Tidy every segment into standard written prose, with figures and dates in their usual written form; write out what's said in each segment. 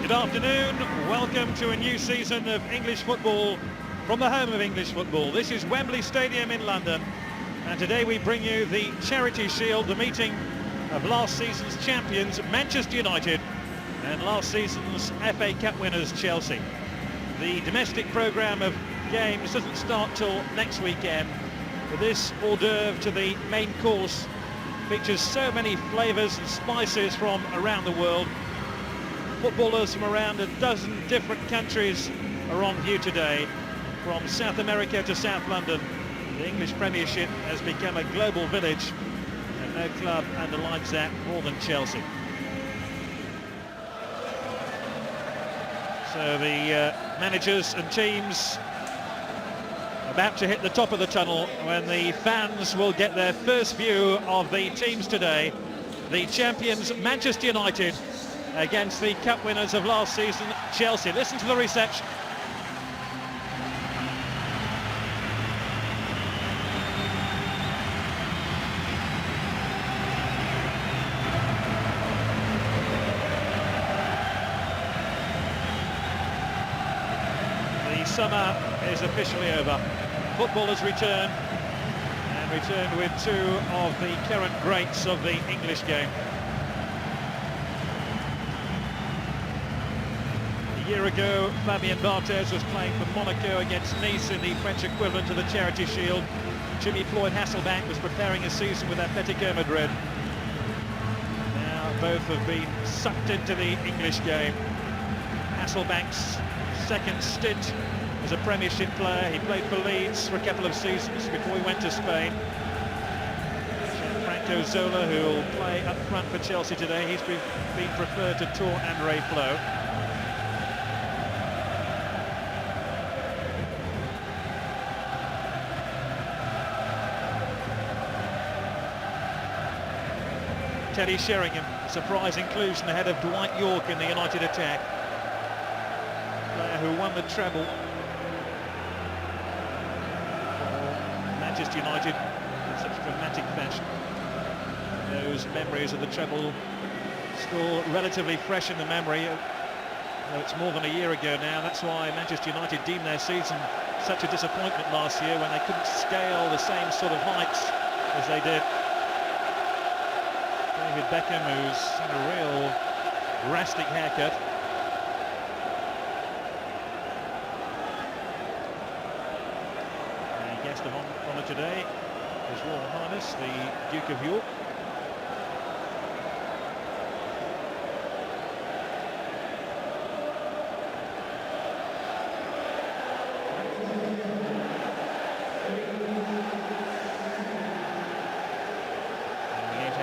Good afternoon, welcome to a new season of English football from the home of English football. This is Wembley Stadium in London, and today we bring you the Charity Shield, the meeting of last season's champions Manchester United and last season's FA Cup winners Chelsea. The domestic programme of games doesn't start till next weekend, but this hors d'oeuvre to the main course features so many flavours and spices from around the world. Footballers from around a dozen different countries are on view today. From South America to South London, the English Premiership has become a global village, and no club underlines that more than Chelsea. So the managers and teams about to hit the top of the tunnel when the fans will get their first view of the teams today. The champions Manchester United against the cup winners of last season Chelsea. Listen to the reception. The summer is officially over. Football has returned, and returned with two of the current greats of the English game. A year ago, Fabien Barthez was playing for Monaco against Nice in the French equivalent of the Charity Shield. Jimmy Floyd Hasselbank was preparing a season with Atletico Madrid. Now both have been sucked into the English game. Hasselbank's second stint as a Premiership player. He played for Leeds for a couple of seasons before he went to Spain. Franco Zola, who will play up front for Chelsea today, he's been preferred to Tor Andre Flo. Teddy Sheringham, surprise inclusion ahead of Dwight York in the United attack. Player who won the treble for Manchester United in such dramatic fashion. Those memories of the treble still relatively fresh in the memory. Though it's more than a year ago now. That's why Manchester United deemed their season such a disappointment last year when they couldn't scale the same sort of heights as they did. David Beckham, who's had a real drastic haircut. The guest of honour today is Royal Highness the Duke of York.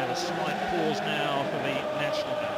A slight pause now for the national anthem.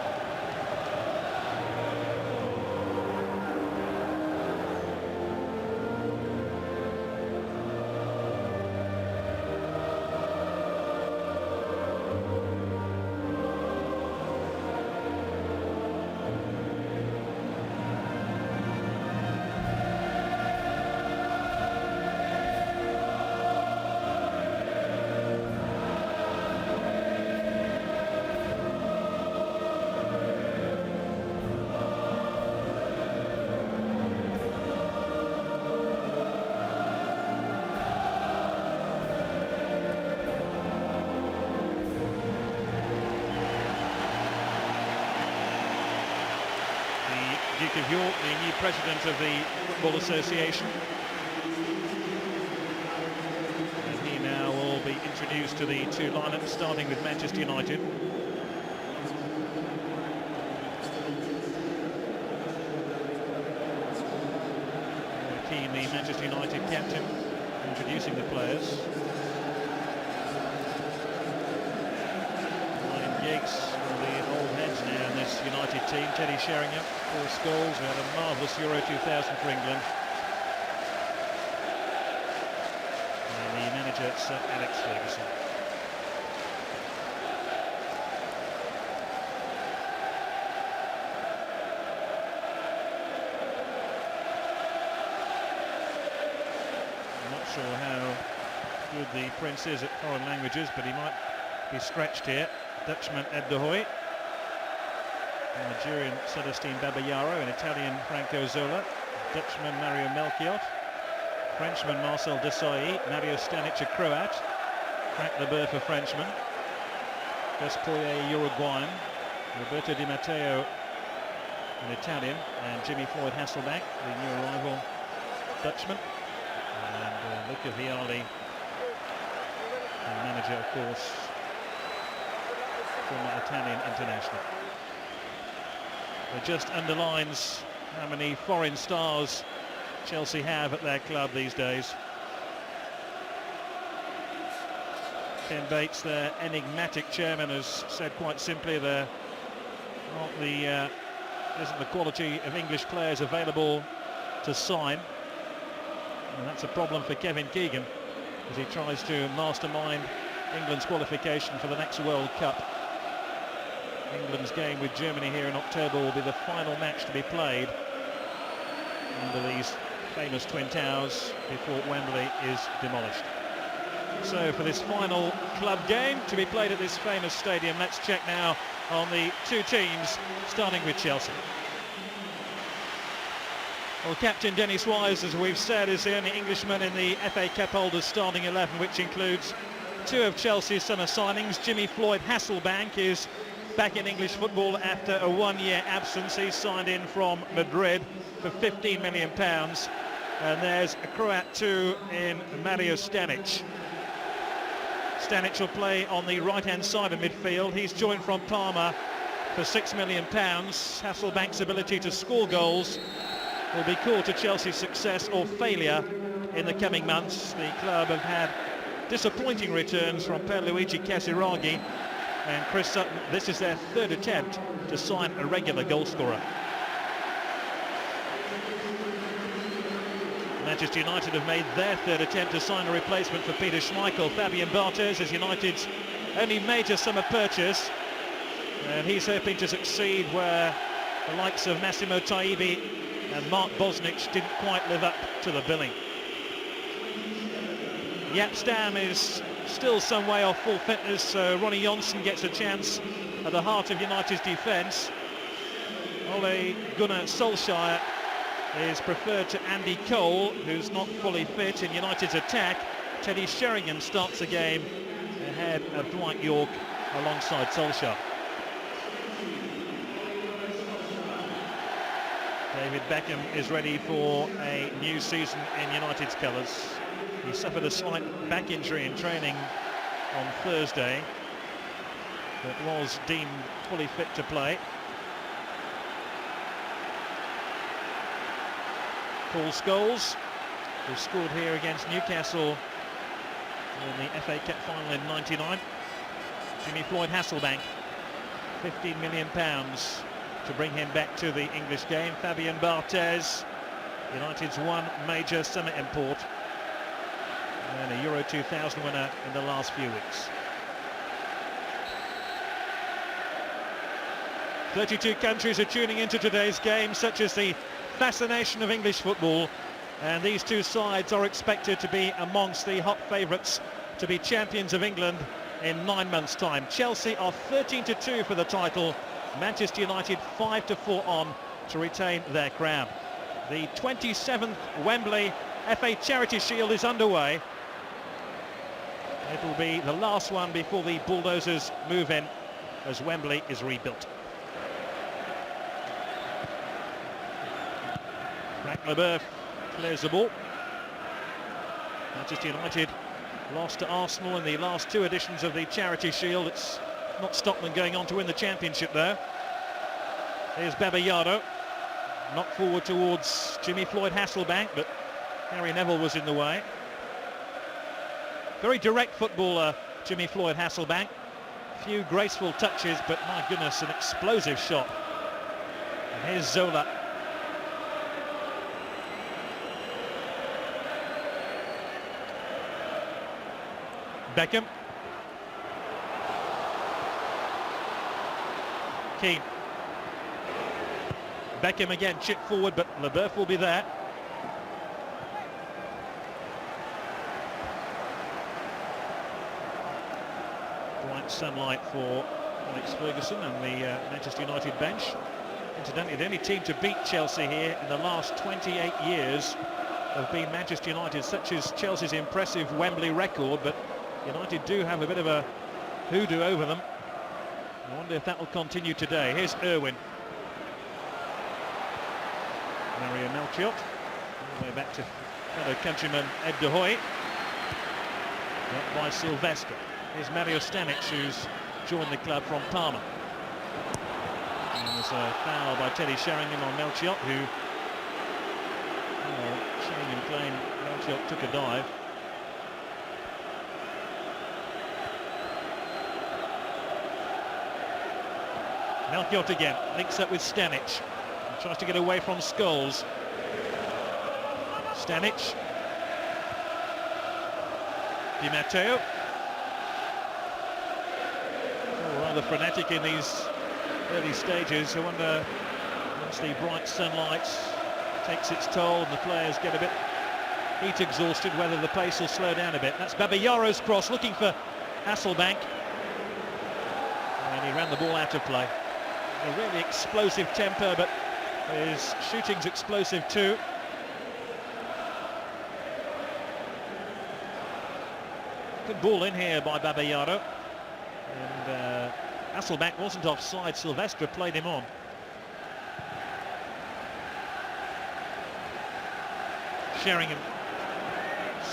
Duke of York, the new president of the Football Association. And he now will be introduced to the two lineups, starting with Manchester United. Keane, the Manchester United captain, introducing the players. Ryan Giggs, one of the old heads now in this United team. Teddy Sheringham, Paul Scholes, who had a marvellous Euro 2000 for England. And the manager, Sir Alex Ferguson. I'm not sure how good the Prince is at foreign languages, but he might be stretched here. Dutchman Ed de Hoy. Nigerian Celestine Babayaro, an Italian Franco Zola, Dutchman Mario Melchiot, Frenchman Marcel Desailly, Mario Stanic, a Croat, Frank Leboeuf, a Frenchman, Gus Poirier, Uruguayan, Roberto Di Matteo, an Italian, and Jimmy Floyd Hasselbank, the new arrival Dutchman, and Luca Vialli, the manager, of course, former Italian international. It just underlines how many foreign stars Chelsea have at their club these days. Ken Bates, their enigmatic chairman, has said quite simply there isn't the quality of English players available to sign, and that's a problem for Kevin Keegan as he tries to mastermind England's qualification for the next World Cup. England's game with Germany here in October will be the final match to be played under these famous Twin Towers before Wembley is demolished. So for this final club game to be played at this famous stadium, let's check now on the two teams, starting with Chelsea. Well, captain Dennis Wise, as we've said, is the only Englishman in the FA Cup holders starting 11, which includes two of Chelsea's summer signings. Jimmy Floyd Hasselbank is back in English football after a one-year absence. He's signed in from Madrid for £15 million. And there's a Croat too in Mario Stanic. Stanic will play on the right-hand side of midfield. He's joined from Parma for £6 million. Hasselbank's ability to score goals will be core to Chelsea's success or failure in the coming months. The club have had disappointing returns from Pierluigi Casiraghi and Chris Sutton. This is their third attempt to sign a regular goalscorer. Manchester United have made their third attempt to sign a replacement for Peter Schmeichel. Fabian Barthez is United's only major summer purchase, and he's hoping to succeed where the likes of Massimo Taibi and Mark Bosnich didn't quite live up to the billing. Jaap Stam is still some way off full fitness, so Ronnie Johnson gets a chance at the heart of United's defence. Ole Gunnar Solskjaer is preferred to Andy Cole, who's not fully fit in United's attack. Teddy Sheringham starts the game ahead of Dwight York alongside Solskjaer. David Beckham is ready for a new season in United's colours. He suffered a slight back injury in training on Thursday, but was deemed fully fit to play. Paul Scholes, who scored here against Newcastle in the FA Cup final in '99. Jimmy Floyd Hasselbank, £15 million to bring him back to the English game. Fabian Barthez, United's one major summer import, and a Euro 2000 winner in the last few weeks. 32 countries are tuning into today's game, such as the fascination of English football, and these two sides are expected to be amongst the hot favourites to be champions of England in 9 months' time. Chelsea are 13-2 for the title, Manchester United 5-4 on to retain their crown. The 27th Wembley FA Charity Shield is underway. It will be the last one before the bulldozers move in as Wembley is rebuilt. Frank Leboeuf clears the ball. Manchester United lost to Arsenal in the last two editions of the Charity Shield. It's not stopped them going on to win the championship though. Here's Babayaro, knocked forward towards Jimmy Floyd Hasselbank, but Harry Neville was in the way. Very direct footballer, Jimmy Floyd Hasselbank. Few graceful touches, but my goodness, an explosive shot. And here's Zola. Beckham. Keane. Beckham again, chipped forward, but Leboeuf will be there. Bright sunlight for Alex Ferguson and the Manchester United bench. Incidentally, the only team to beat Chelsea here in the last 28 years have been Manchester United, such as Chelsea's impressive Wembley record, but United do have a bit of a hoodoo over them. I wonder if that will continue today. Here's Irwin. Mario Melchiot, all the way back to fellow countryman Ed de Hoy. Up by Sylvester. Here's Mario Stanic, who's joined the club from Parma. And there's a foul by Teddy Sheringham on Melchiot, who, Sheringham claimed Melchiot took a dive. Melchiot again, links up with Stanic. Tries to get away from Scholes. Stanic. Di Matteo. Rather frenetic in these early stages. I wonder, once the bright sunlight takes its toll and the players get a bit heat exhausted, whether the pace will slow down a bit. That's Babayaro's cross, looking for Hasselbank. And he ran the ball out of play. A really explosive temper, but his shooting's explosive too. Good ball in here by Babayaro. And Hasselbank wasn't offside. Sylvester played him on. Sheringham.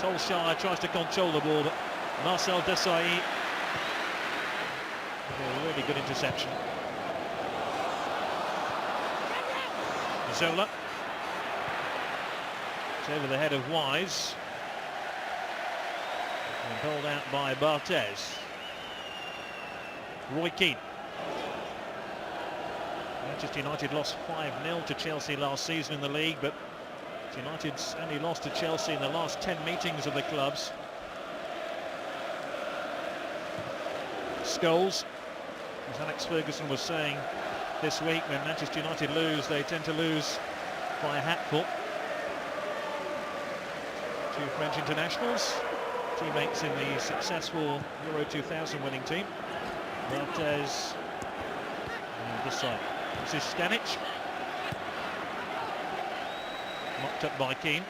Solskjaer tries to control the ball, but Marcel Desailly with a really good interception. Zola. It's over the head of Wise. And held out by Barthez. Roy Keane. Manchester United lost 5-0 to Chelsea last season in the league, but United's only lost to Chelsea in the last 10 meetings of the clubs. Scholes, as Alex Ferguson was saying this week, when Manchester United lose, they tend to lose by a hatful. Two French internationals, teammates in the successful Euro 2000 winning team. Barthez and this side. This is Stanic. Mocked up by Keane.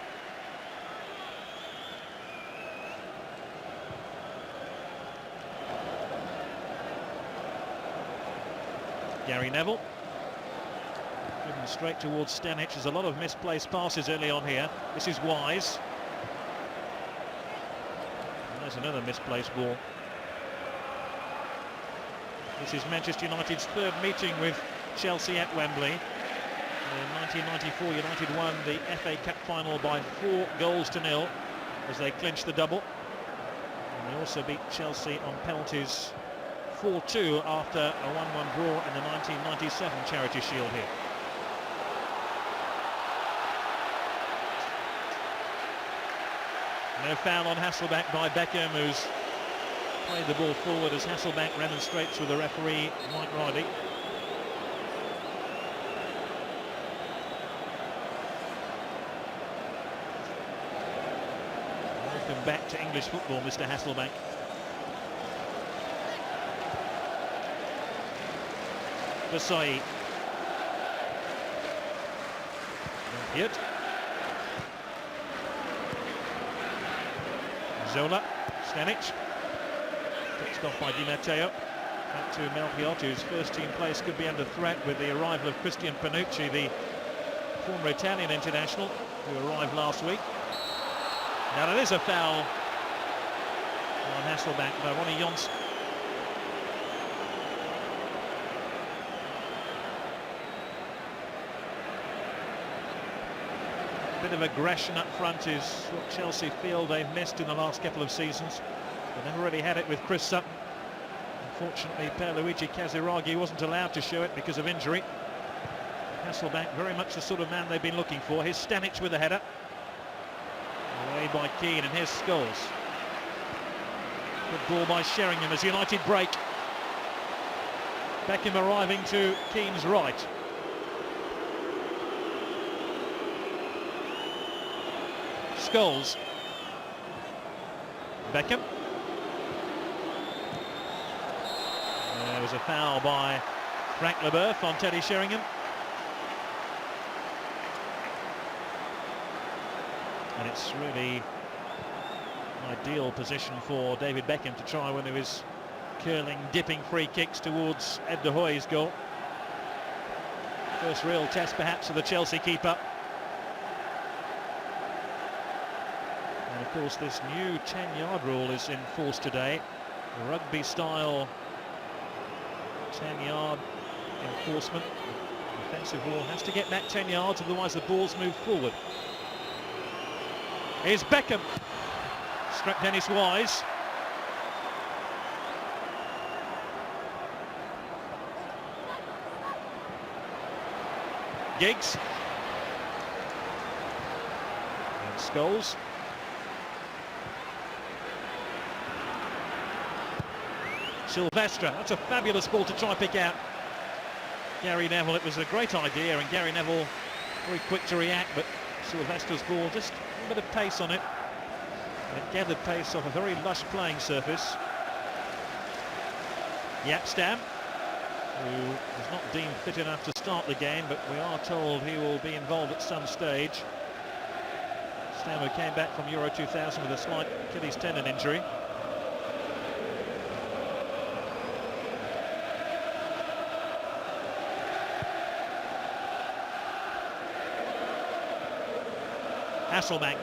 Gary Neville. Driven straight towards Stanic. There's a lot of misplaced passes early on here. This is Wise. And there's another misplaced ball. This is Manchester United's third meeting with Chelsea at Wembley. In 1994, United won the FA Cup final by 4-0 as they clinched the double. And they also beat Chelsea on penalties 4-2 after a 1-1 draw in the 1997 Charity Shield here. No foul on Hasselbank by Beckham, who's played the ball forward as Hasselbank remonstrates with the referee, Mike Riley. Welcome back to English football, Mr. Hasselbank. Desailly. Hit. Zola. Stanic. Fixed off by Di Matteo. Back to Melchiot, whose first team place could be under threat with the arrival of Christian Panucci, the former Italian international who arrived last week. Now there is a foul on Hasselbank by Ronnie Johnson. A bit of aggression up front is what Chelsea feel they've missed in the last couple of seasons. They never really had it with Chris Sutton. Unfortunately, Pierluigi Casiraghi wasn't allowed to show it because of injury. Hasselbank, very much the sort of man they've been looking for. Here's Stanic with a header. Away by Keane, and here's Scholes. Good ball by Sheringham as United break. Beckham arriving to Keane's right. Scholes. Beckham. There was a foul by Frank Leboeuf on Teddy Sheringham. And it's really an ideal position for David Beckham to try one of his curling, dipping free kicks towards Ed de Hoy's goal. First real test perhaps of the Chelsea keeper. And of course this new 10-yard rule is in force today. The rugby style 10-yard enforcement. The defensive ball has to get back 10 yards, otherwise the ball's moved forward. Here's Beckham. Struck Dennis Wise. Giggs. And Scholes. Silvestre. That's a fabulous ball to try and pick out Gary Neville. It was a great idea, and Gary Neville very quick to react, but Silvestre's ball, just a bit of pace on it. And it gathered pace off a very lush playing surface. Yapstam, who was not deemed fit enough to start the game, but we are told he will be involved at some stage. Stam, who came back from Euro 2000 with a slight Achilles tendon injury. Hasselbank.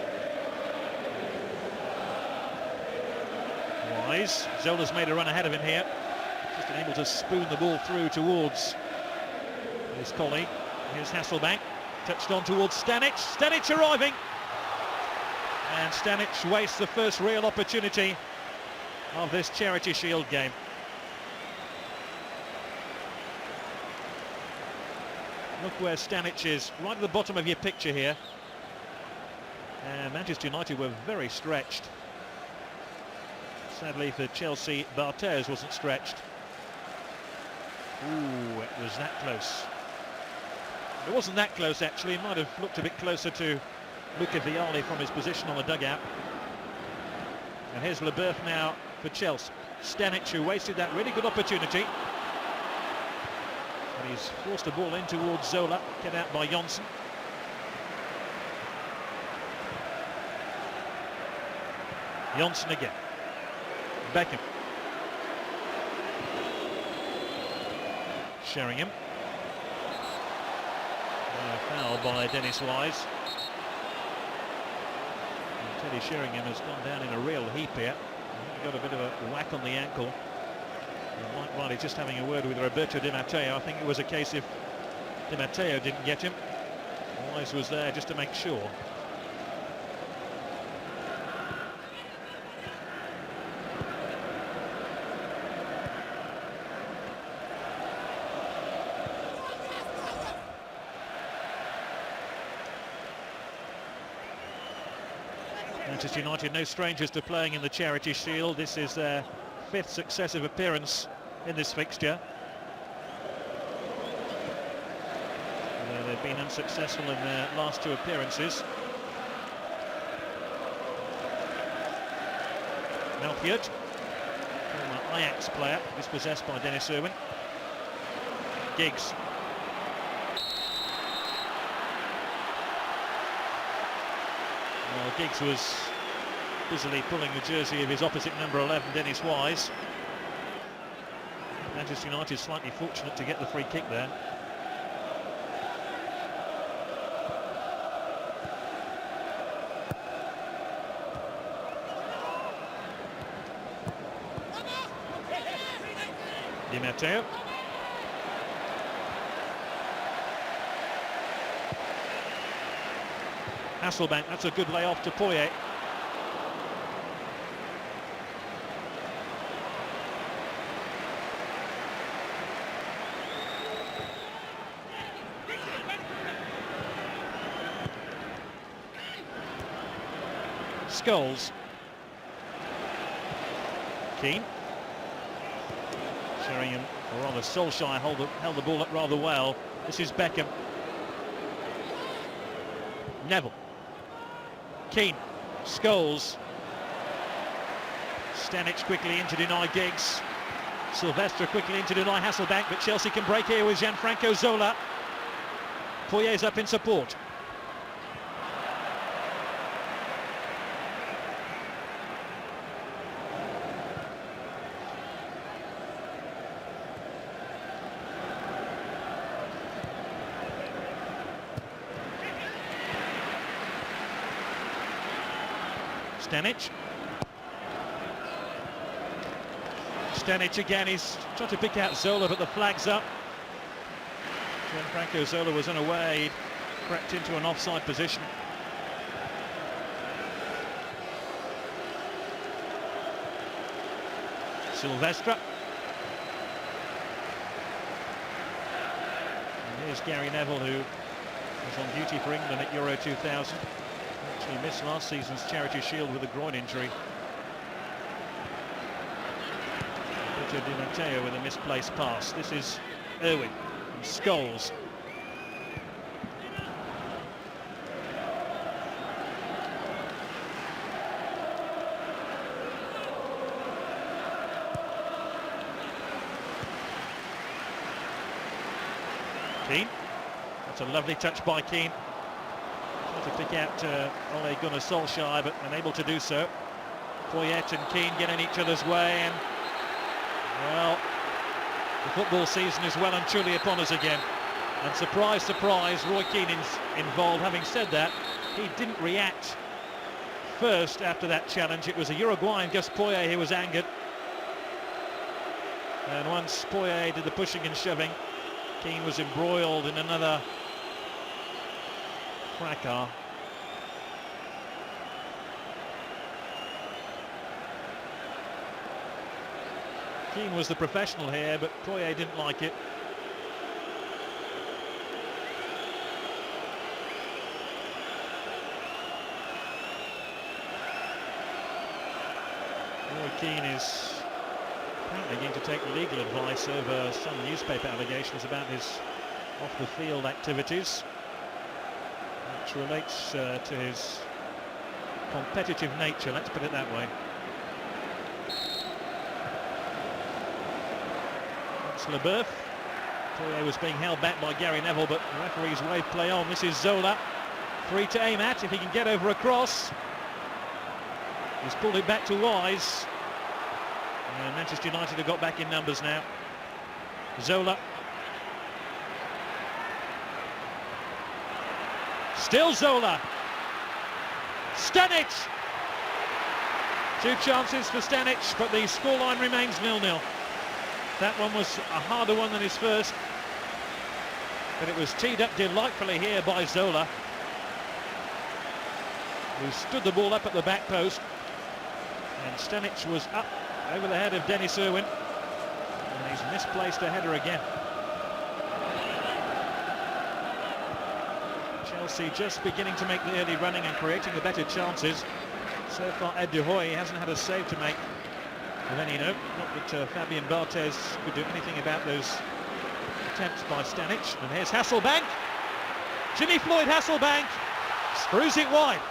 Wise. Zola's made a run ahead of him here. Just unable to spoon the ball through towards his colleague. Here's Hasselbank. Touched on towards Stanic. Stanic arriving. And Stanic wastes the first real opportunity of this Charity Shield game. Look where Stanic is, right at the bottom of your picture here. And Manchester United were very stretched. Sadly for Chelsea, Barthez wasn't stretched. Ooh, it was that close. It wasn't that close actually. It might have looked a bit closer to Luca Vialli from his position on the dugout. And here's Leboeuf now for Chelsea. Stanic, who wasted that really good opportunity. And he's forced a ball in towards Zola, kept out by Johnson. Johnson again. Beckham. Sheringham. Foul by Dennis Wise. And Teddy Sheringham has gone down in a real heap here. He got a bit of a whack on the ankle. And Mike Riley just having a word with Roberto Di Matteo. I think it was a case if Di Matteo didn't get him, Wise was there just to make sure. Manchester United no strangers to playing in the Charity Shield. This is their 5th successive appearance in this fixture. They've been unsuccessful in their last 2 appearances. Melchiot, former Ajax player, dispossessed by Dennis Irwin. Giggs. Well, Giggs was busily pulling the jersey of his opposite number 11, Dennis Wise. Manchester United slightly fortunate to get the free kick there. Di Matteo. Hasselbank, that's a good layoff to Poyet. Scholes. Keane. Sheringham, or rather Solskjaer, held the ball up rather well. This is Beckham. Neville. Keane. Scholes. Stanic quickly in to deny Giggs. Silvestre quickly in to deny Hasselbank, but Chelsea can break here with Gianfranco Zola. Poyet's up in support. Stanic. Stanic again, he's trying to pick out Zola, but the flag's up. Gianfranco Zola was unaware, he'd crept into an offside position. Silvestre. And here's Gary Neville, who was on duty for England at Euro 2000. Actually missed last season's Charity Shield with a groin injury. Di Matteo with a misplaced pass. This is Irwin and Scholes. Keane. That's a lovely touch by Keane. Trying to pick out Ole Gunnar Solskjaer, but unable to do so. Poyet and Keane get in each other's way, and well, the football season is well and truly upon us again. And surprise, surprise, Roy Keane is involved. Having said that, he didn't react first after that challenge. It was a Uruguayan, Gus Poyet, who was angered. And once Poyet did the pushing and shoving, Keane was embroiled in another fracas. Keane was the professional here, but Poyet didn't like it. Roy Keane is apparently going to take legal advice over some newspaper allegations about his off-the-field activities, which relates to his competitive nature, let's put it that way. Leboeuf. Poyet was being held back by Gary Neville, but the referee's wave play on. This is Zola. 3 to aim at if he can get over a cross. He's pulled it back to Wise. And Manchester United have got back in numbers now. Zola. Still Zola. Stanic. 2 chances for Stanic, but the scoreline remains 0-0. That one was a harder one than his first, but it was teed up delightfully here by Zola, who stood the ball up at the back post, and Stanic was up over the head of Dennis Irwin, and he's misplaced a header again. Chelsea just beginning to make the early running and creating the better chances. So far Ed de Hoy hasn't had a save to make of any note. Not that Fabian Barthez could do anything about those attempts by Stanic. And here's Hasselbank. Jimmy Floyd Hasselbank screws it wide.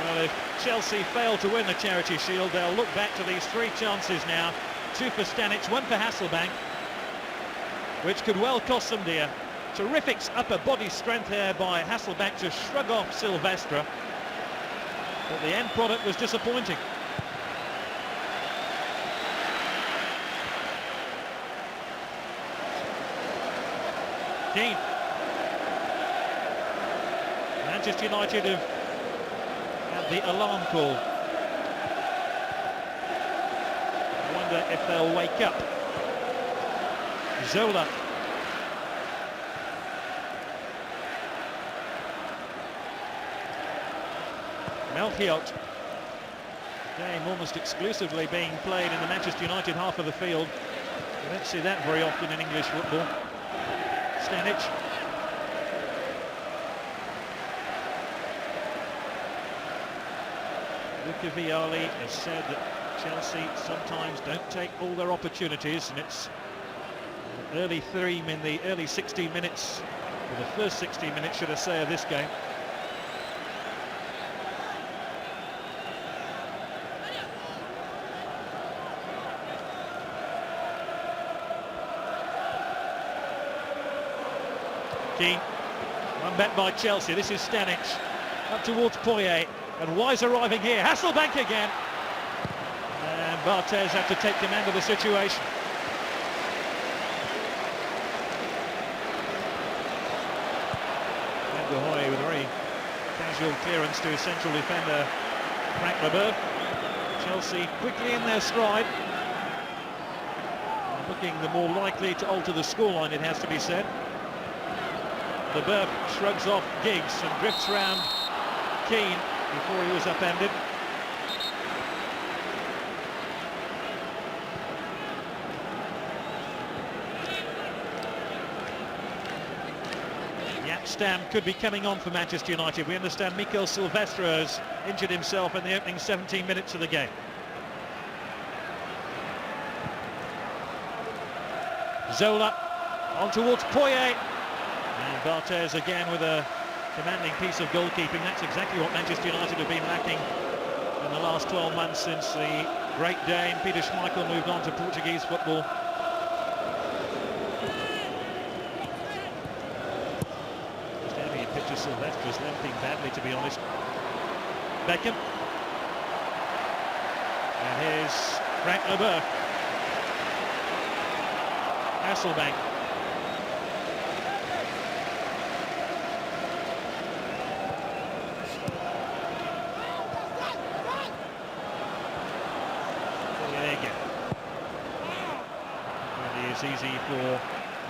Well, if Chelsea fail to win the Charity Shield, they'll look back to these 3 chances now. 2 for Stanic, 1 for Hasselbank, which could well cost them dear. Terrific upper body strength here by Hasselbank to shrug off Silvestre, but the end product was disappointing. Keane. Manchester United have had the alarm call. I wonder if they'll wake up. Zola. Melchiot. Game almost exclusively being played in the Manchester United half of the field. You don't see that very often in English football. Stanic. Luca Vialli has said that Chelsea sometimes don't take all their opportunities, and it's an early theme in the early 16 minutes, or the first 16 minutes, should I say, of this game. Keane, one back by Chelsea. This is Stanic, up towards Poyet, and Wise arriving here. Hasselbank again, and Barthez had to take command of the situation. Midfield clearance to central defender Frank Leboeuf. Chelsea quickly in their stride. Looking the more likely to alter the scoreline, it has to be said. Leboeuf shrugs off Giggs and drifts round Keane before he was upended. Stam could be coming on for Manchester United. We understand Mikel Silvestre has injured himself in the opening 17 minutes of the game. Zola on towards Poyet. And Barthez again with a commanding piece of goalkeeping. That's exactly what Manchester United have been lacking in the last 12 months since the great Dane Peter Schmeichel moved on to Portuguese football. Silvestre's limping badly, to be honest. Beckham. And here's Frank Leboeuf. Hasselbank. Really is easy for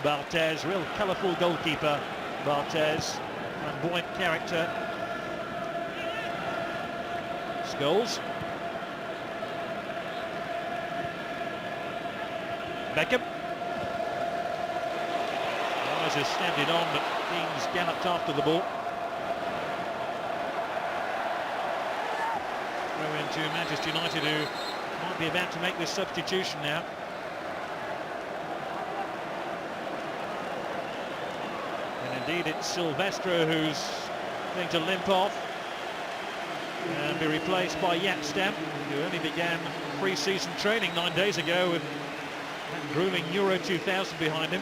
Barthez. Real colourful goalkeeper, Barthez. Flamboyant character. Scholes. Beckham. Eyes has stabbed it on, but Keane's galloped after the ball. Throw into Manchester United, who might be about to make this substitution now. Indeed, it's Silvestre who's going to limp off and be replaced by Jaap Stam, who only began pre-season training 9 days ago with that grueling Euro 2000 behind him.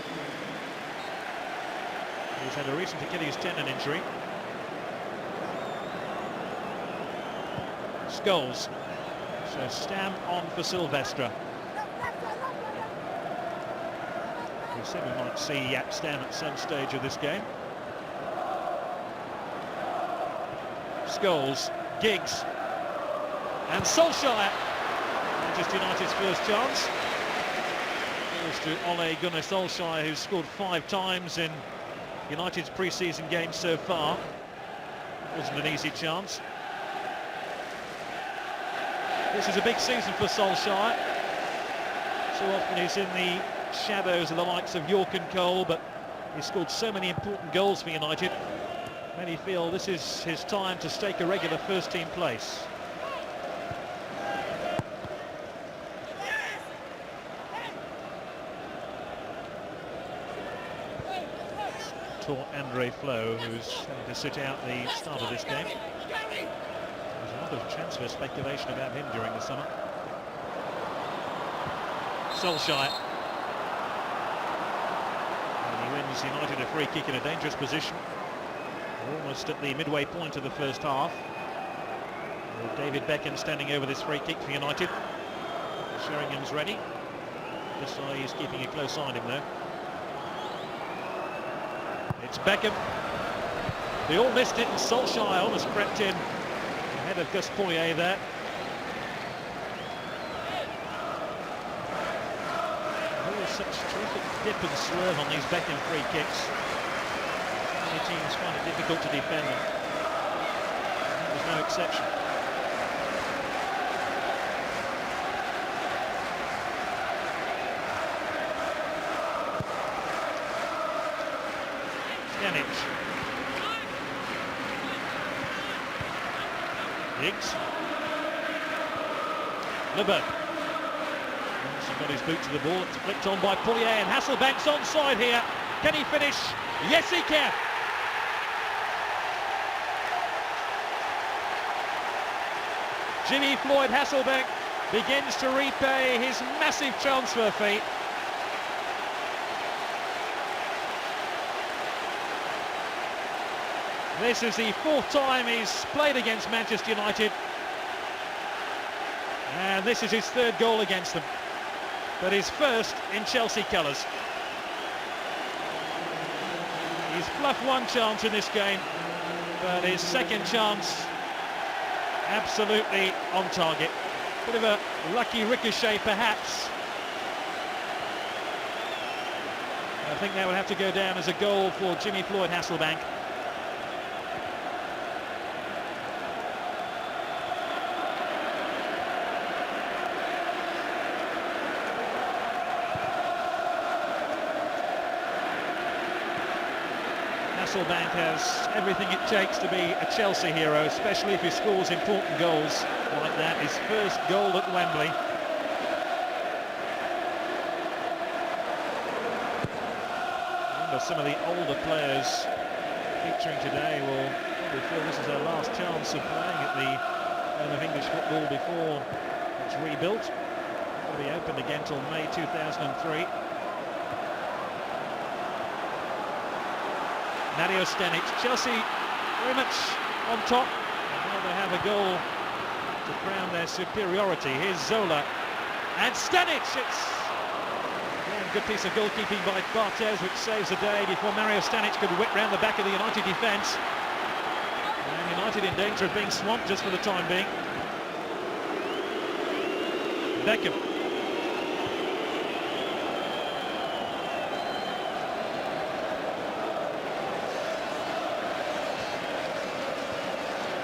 He's had a recent Achilles tendon injury. Scholes. So Stam on for Silvestre. We said we might see Jaap Stam at some stage of this game. Scholes, Giggs, and Solskjaer. Manchester United's first chance. Goes to Ole Gunnar Solskjaer, who's scored 5 times in United's pre-season games so far. Wasn't an easy chance. This is a big season for Solskjaer. So often he's in the shadows of the likes of York and Cole, but he's scored so many important goals for United. Many feel this is his time to stake a regular first-team place. Taught Andre Flo, who's having to sit out the start of this game. There's a lot of transfer speculation about him during the summer. Solskjaer. Wins United a free kick in a dangerous position. Almost at the midway point of the first half. With David Beckham standing over this free kick for United. Sheringham's ready. This eye is keeping a close eye on him though. It's Beckham. They all missed it and Solskjaer almost crept in ahead of Gus Poyet there. Such terrific dip and swerve on these Beckham free kicks. Many teams find it difficult to defend them. That was no exception. Pjanic. Giggs. Leboeuf. Got his boot to the ball, it's flicked on by Poyet, and Hasselbank's onside here. Can he finish? Yes, he can. Jimmy Floyd Hasselbank begins to repay his massive transfer fee. This is the 4th time he's played against Manchester United, and this is his 3rd goal against them. But his first in Chelsea colours. He's fluffed 1 chance in this game, but his second chance absolutely on target. Bit of a lucky ricochet perhaps. I think that would have to go down as a goal for Jimmy Floyd Hasselbaink. Hasselbaink has everything it takes to be a Chelsea hero, especially if he scores important goals like that. His first goal at Wembley. Remember, some of the older players featuring today will probably feel this is their last chance of playing at the home of English football before it's rebuilt. It will be opened again till May 2003. Mario Stanic, Chelsea very much on top, and now they have a goal to crown their superiority. Here's Zola, and Stanic, it's a good piece of goalkeeping by Barthez, which saves the day before Mario Stanic could whip round the back of the United defence. And United in danger of being swamped just for the time being. Beckham.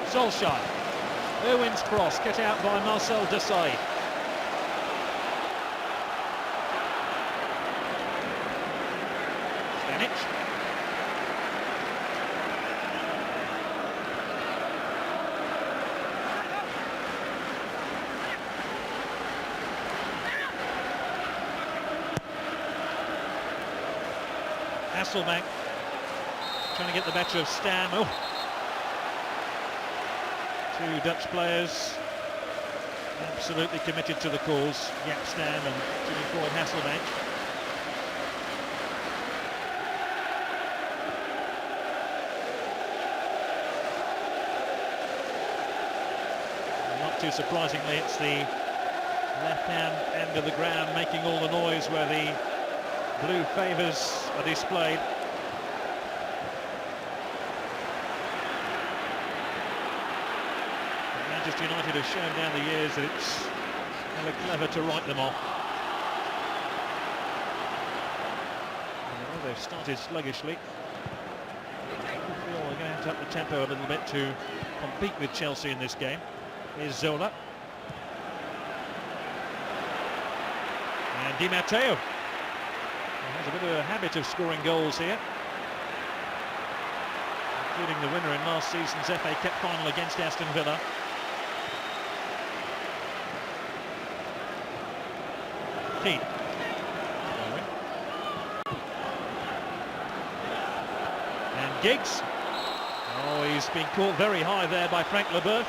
Solskjaer, Irwin's cross, cut out by Marcel Desailly. Stanic. Hasselbaink trying to get the better of Stam. Oh. Two Dutch players absolutely committed to the cause, Jaap Stam and Jimmy Floyd Hasselbaink. Not too surprisingly, it's the left-hand end of the ground making all the noise where the blue favours are displayed. Manchester United have shown down the years that it's never clever to write them off. Well, they've started sluggishly. I feel they're going to have to up the tempo a little bit to compete with Chelsea in this game. Here's Zola. And Di Matteo. He has a bit of a habit of scoring goals here, including the winner in last season's FA Cup final against Aston Villa. Keane. And Giggs. Oh, he's been caught very high there by Frank Leboeuf.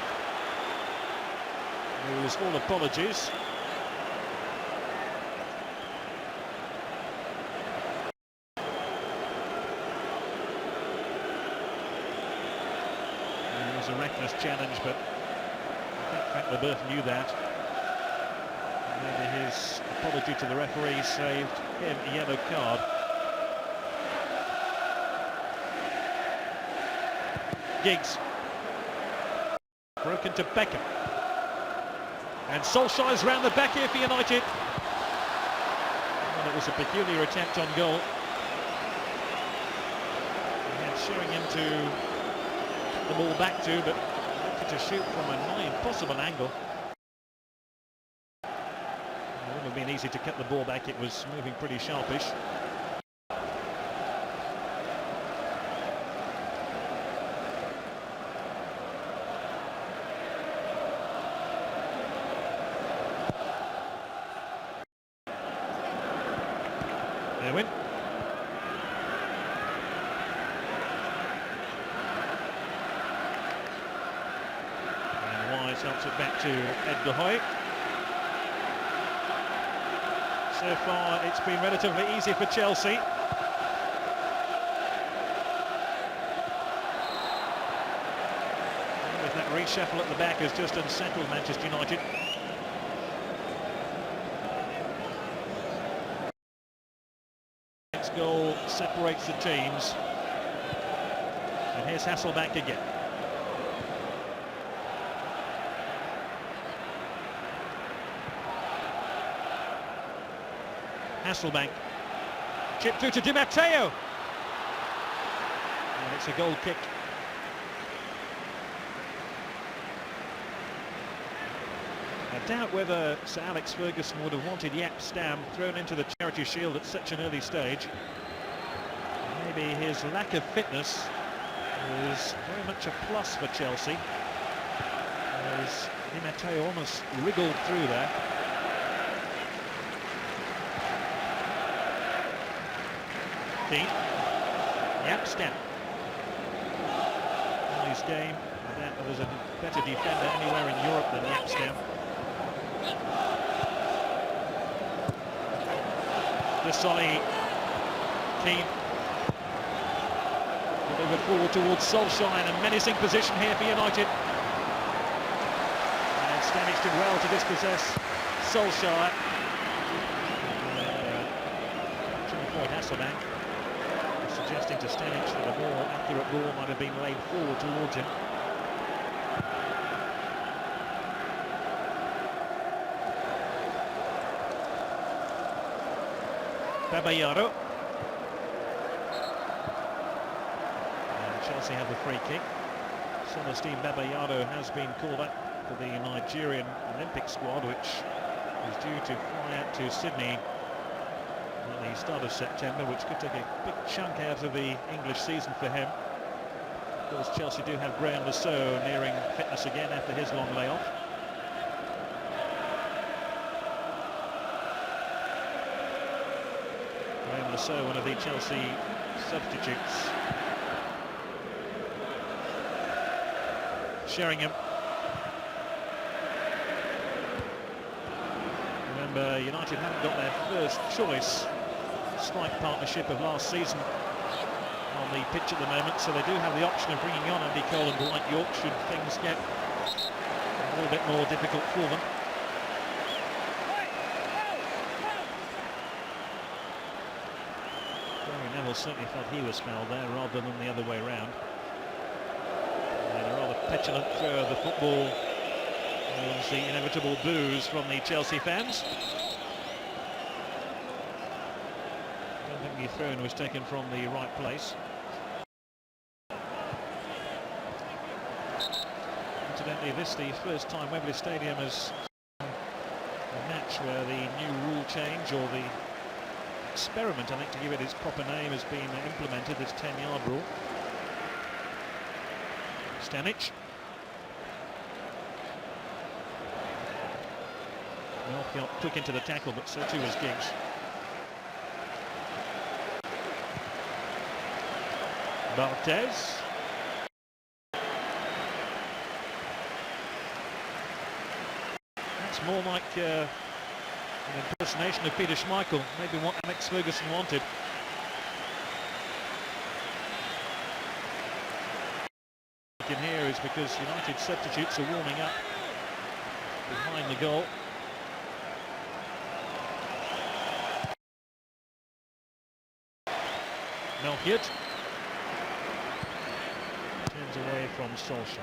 It was all apologies. It was a reckless challenge, but I think Frank Leboeuf knew that. Maybe his apology to the referee saved him a yellow card. Giggs. Broken to Beckham. And Solskjaer's round the back here for United. Well, it was a peculiar attempt on goal. And showing him to put the ball back to, but wanted to shoot from a nigh impossible angle. It wouldn't have been easy to cut the ball back, it was moving pretty sharpish. Irwin. And Wise helps it back to Ed De Hoy. So far it's been relatively easy for Chelsea. With that reshuffle at the back has just unsettled Manchester United. Next goal separates the teams. And here's Hasselbaink again. Hasselbank. Chip through to Di Matteo. And it's a goal kick. I doubt whether Sir Alex Ferguson would have wanted Jaap Stam thrown into the Charity Shield at such an early stage. Maybe his lack of fitness is very much a plus for Chelsea, as Di Matteo almost wriggled through there. Keane. Jaap Stam. In his game, I doubt there's a better defender anywhere in Europe than Jaap Stam. Solly. Keane. Delivered forward towards Solskjaer, in a menacing position here for United. And Stanic did well to dispossess Solskjaer. Hasselbank suggesting to Stanic that a more accurate ball might have been laid forward towards him. Babayaro. And Chelsea have the free kick. Celestine Babayaro has been called up for the Nigerian Olympic squad, which is due to fly out to Sydney at the start of September, which could take a big chunk out of the English season for him. Of course, Chelsea do have Graham Lasso nearing fitness again after his long layoff. So one of the Chelsea substitutes. Sheringham. Remember, United haven't got their first choice strike partnership of last season on the pitch at the moment, so they do have the option of bringing on Andy Cole and Dwight York should things get a little bit more difficult for them. Neville certainly felt he was fouled there rather than the other way round. And a rather petulant throw of the football was the inevitable boos from the Chelsea fans. I don't think the throw was taken from the right place. Incidentally, this is the first time Wembley Stadium has a match where the new rule change, or the experiment, I think, to give it its proper name, has been implemented, this 10-yard rule. Stanic. Northfield took into the tackle, but so too was Giggs. Barthez. That's more like an impersonation of Peter Schmeichel, maybe what Alex Ferguson wanted. In here is because United substitutes are warming up behind the goal. Melchiot turns away from Solskjaer.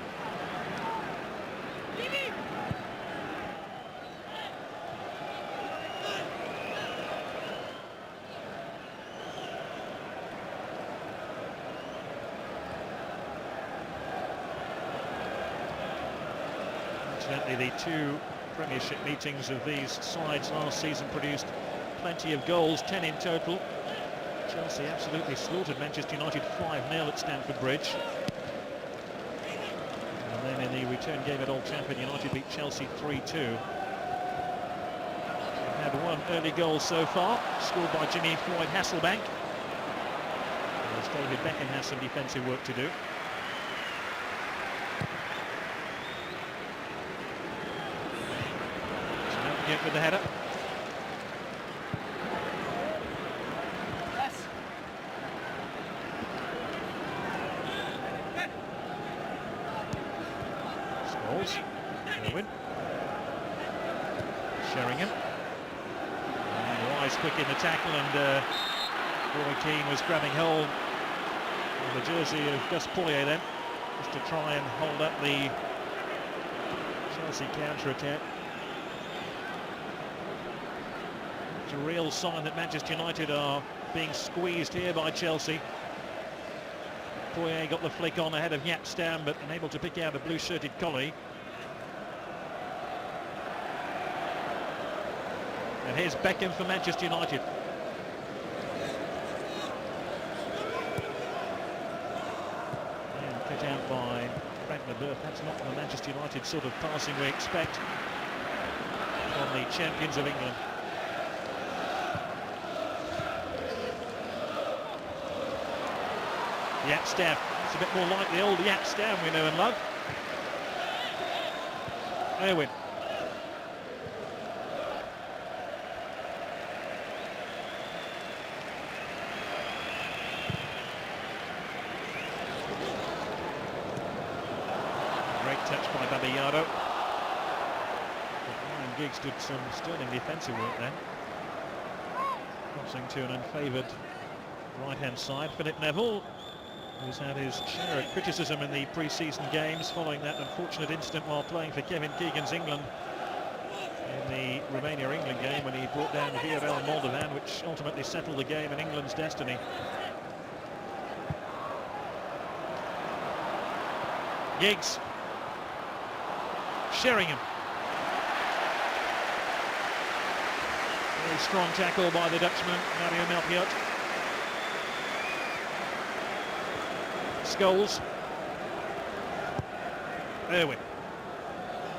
Incidentally, the two Premiership meetings of these sides last season produced plenty of goals, 10 in total. Chelsea absolutely slaughtered Manchester United 5-0 at Stamford Bridge. And then in the return game at Old Trafford, United beat Chelsea 3-2. They've had one early goal so far, scored by Jimmy Floyd Hasselbank. As David Beckham has some defensive work to do. Melchiot with the header. Irwin. Sheringham. And Wise quick in the tackle, and Roy Keane was grabbing hold of the jersey of Gus Poyet then, just to try and hold up the Chelsea counter-attack. It's a real sign that Manchester United are being squeezed here by Chelsea. Poirier got the flick on ahead of Yapstam, but unable to pick out a blue-shirted colleague. And here's Beckham for Manchester United. And cut out by Frank Leboeuf. That's not the Manchester United sort of passing we expect from the champions of England. Yapstam. It's a bit more like the old Yapstam we know and love. Irwin. Great touch by Babayaro. Ryan Giggs did some sterling defensive work then. Crossing to an unfavoured right-hand side. Philip Neville, who's had his share of criticism in the pre-season games following that unfortunate incident while playing for Kevin Keegan's England in the Romania-England game when he brought down VRL Moldovan, which ultimately settled the game and England's destiny. Giggs. Sheringham. Very strong tackle by the Dutchman, Mario Melchiot. Scholes. Irwin.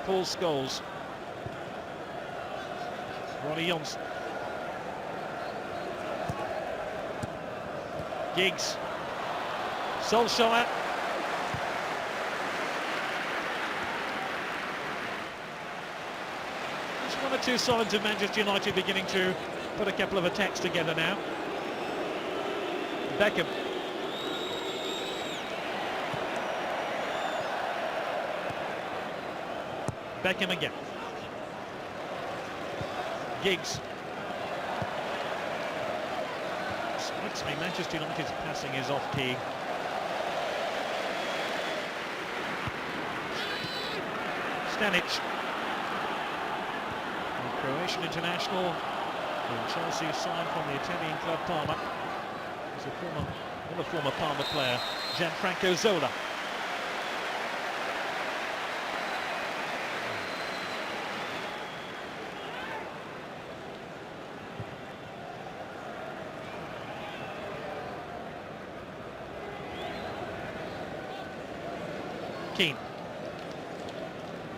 Paul Scholes. Ronnie Johnson. Giggs. Solskjaer. Just one or two signs of Manchester United beginning to put a couple of attacks together now. Beckham. Beckham again. Giggs. Strikes me Manchester United's passing is off key. Stanic. The Croatian international from Chelsea, signed from the Italian club Parma. He's another former Parma player, Gianfranco Zola. Keane.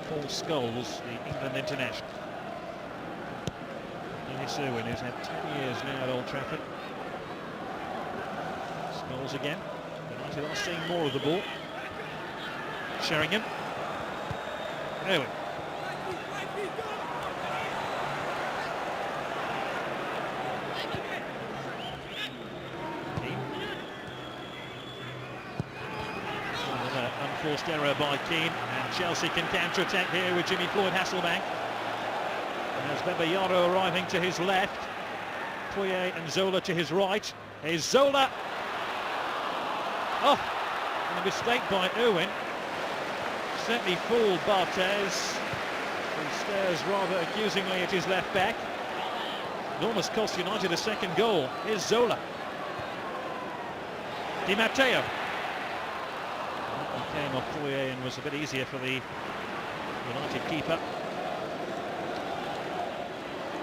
Paul Scholes, the England international. Dennis Irwin, who's had 10 years now at Old Trafford. Scholes again. United are seeing more of the ball. Sheringham. Irwin. Unforced error by Keane, and Chelsea can counter-attack here with Jimmy Floyd Hasselbank. And as Babayaro arriving to his left, Poirier and Zola to his right. Here's Zola. Oh, and a mistake by Irwin. Certainly fooled Barthez, who stares rather accusingly at his left back. It almost cost United a second goal. Here's Zola. Di Matteo. Came off Poirier and was a bit easier for the United keeper.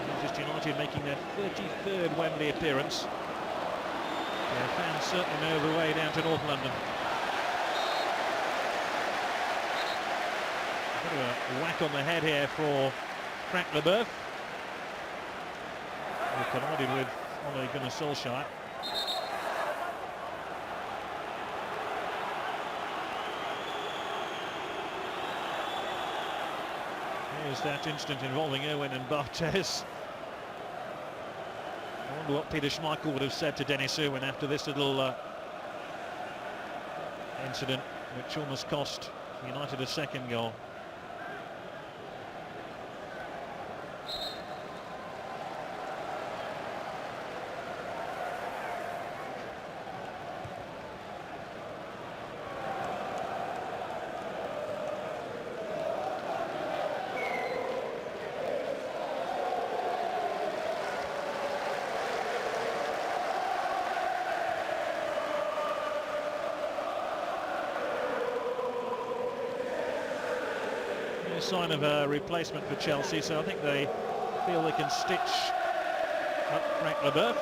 Manchester United making their 33rd Wembley appearance. Their fans certainly know the way down to North London. A bit of a whack on the head here for Frank Leboeuf, who collided with Ole Gunnar Solskjaer. Here's that incident involving Irwin and Barthez. I wonder what Peter Schmeichel would have said to Dennis Irwin after this little incident, which almost cost United a second goal. No sign of a replacement for Chelsea, so I think they feel they can stitch up Frank Leboeuf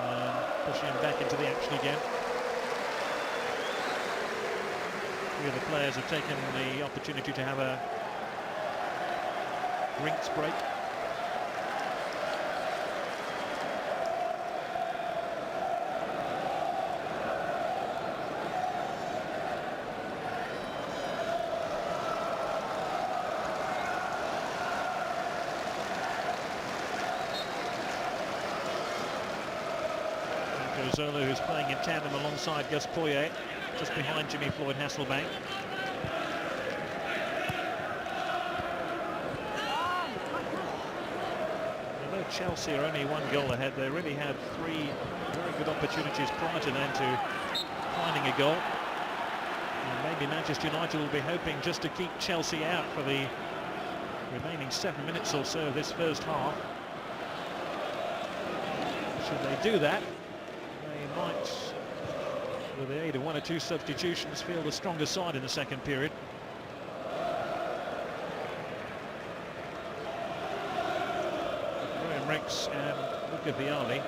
and push him back into the action again. Three of the players have taken the opportunity to have a drinks break. Zola, who's playing in tandem alongside Gus Poyet, just behind Jimmy Floyd Hasselbank. Although Chelsea are only one goal ahead, they really had three very good opportunities prior to then to finding a goal. And maybe Manchester United will be hoping just to keep Chelsea out for the remaining 7 minutes or so of this first half. Should they do that, might, with the aid of one or two substitutions, feel the stronger side in the second period. Graham Rex and Luca Vialli,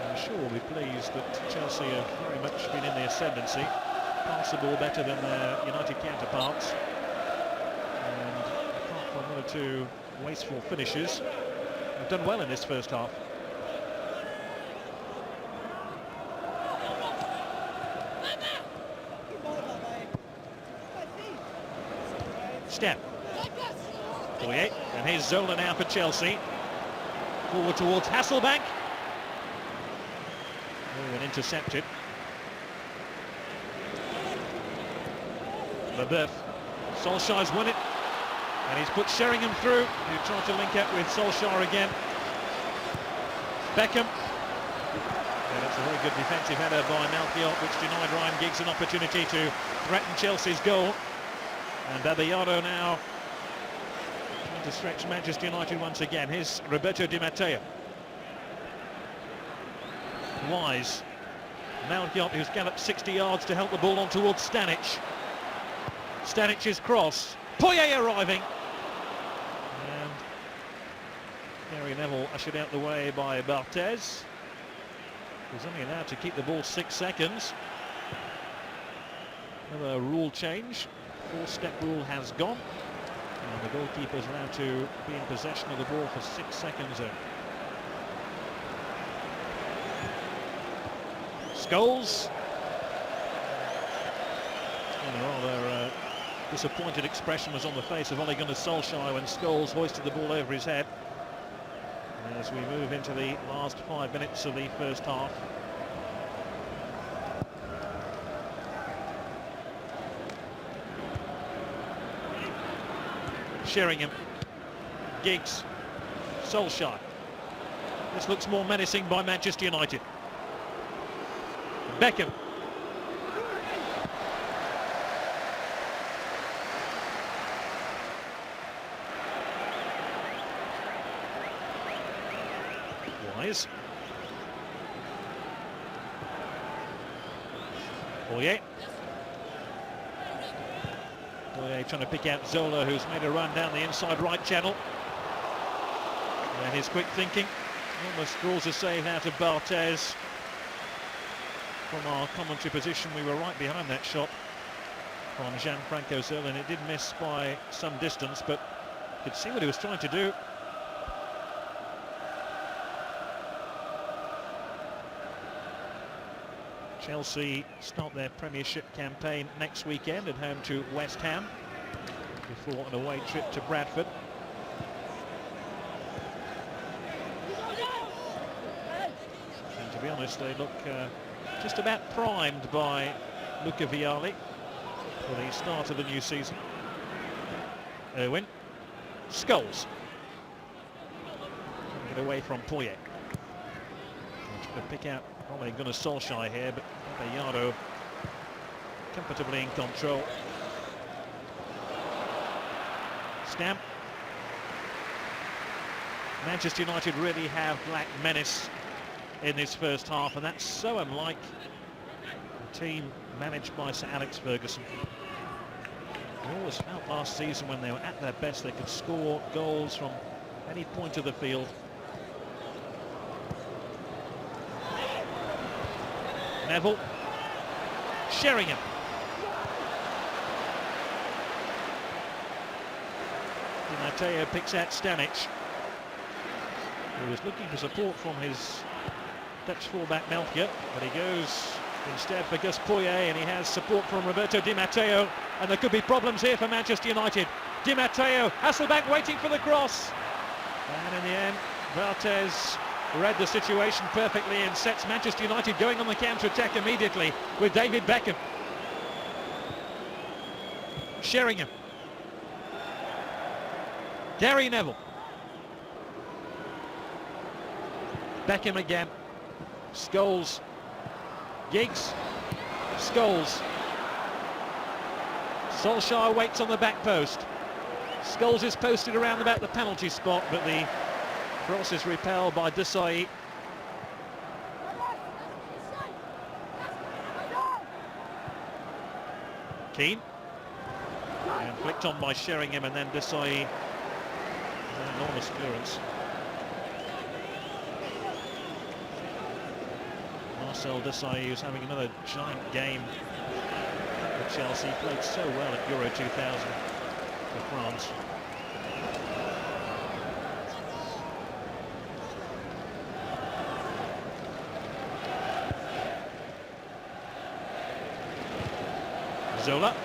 I'm sure will be pleased that Chelsea have very much been in the ascendancy, pass the ball better than their United counterparts, and apart from one or two wasteful finishes, have done well in this first half. Step. Poyet, and here's Zola now for Chelsea. Forward towards Hasselbank. Oh, and intercepted. Leboeuf. Solskjaer's won it, and he's put Sheringham through, who tried to link up with Solskjaer again. Beckham. And it's a very good defensive header by Malchiot, which denied Ryan Giggs an opportunity to threaten Chelsea's goal. And Babayaro now trying to stretch Manchester United once again. Here's Roberto Di Matteo. Wise. Malchiot, who's galloped 60 yards to help the ball on towards Stanic. Stanic's cross. Poyet arriving. And Gary Neville ushered out the way by Barthez. He's only allowed to keep the ball 6 seconds. Another rule change. 4-step rule has gone, and the goalkeeper is allowed to be in possession of the ball for 6 seconds. Scholes. And a rather disappointed expression was on the face of Ole Gunnar Solskjaer when Scholes hoisted the ball over his head. As we move into the last 5 minutes of the first half. Sheringham, Giggs, Solskjaer. This looks more menacing by Manchester United. Beckham. Wise. Poyet. Trying to pick out Zola, who's made a run down the inside right channel. And his quick thinking almost draws a save out of Barthez. From our commentary position, we were right behind that shot from Gianfranco Zola, and it did miss by some distance, but you could see what he was trying to do. Chelsea start their Premiership campaign next weekend at home to West Ham before an away trip to Bradford. And to be honest, they look just about primed by Luca Vialli for the start of the new season. Owen. Scholes. Get away from Poyet. Trying to pick out Ole Gunnar Solskjaer here, but Babayaro comfortably in control. Stamp. Manchester United really have lacked menace in this first half, and that's so unlike the team managed by Sir Alex Ferguson. We always felt last season when they were at their best they could score goals from any point of the field. Neville. Sheringham. Di Matteo picks out Stanic, who was looking for support from his Dutch fullback Melchior, but he goes instead for Gus Poyet, and he has support from Roberto Di Matteo, and there could be problems here for Manchester United. Di Matteo, Hasselbaink waiting for the cross, and in the end Barthez read the situation perfectly and sets Manchester United going on the counter-attack immediately with David Beckham. Sheringham. Gary Neville. Beckham again. Scholes. Giggs. Scholes. Solskjaer waits on the back post. Scholes is posted around about the penalty spot, but the cross is repelled by Desailly. Keane. And flicked on by Sheringham, and then Desailly. An enormous clearance. Marcel Desailly, who's having another giant game for Chelsea. Played so well at Euro 2000 for France. Zola.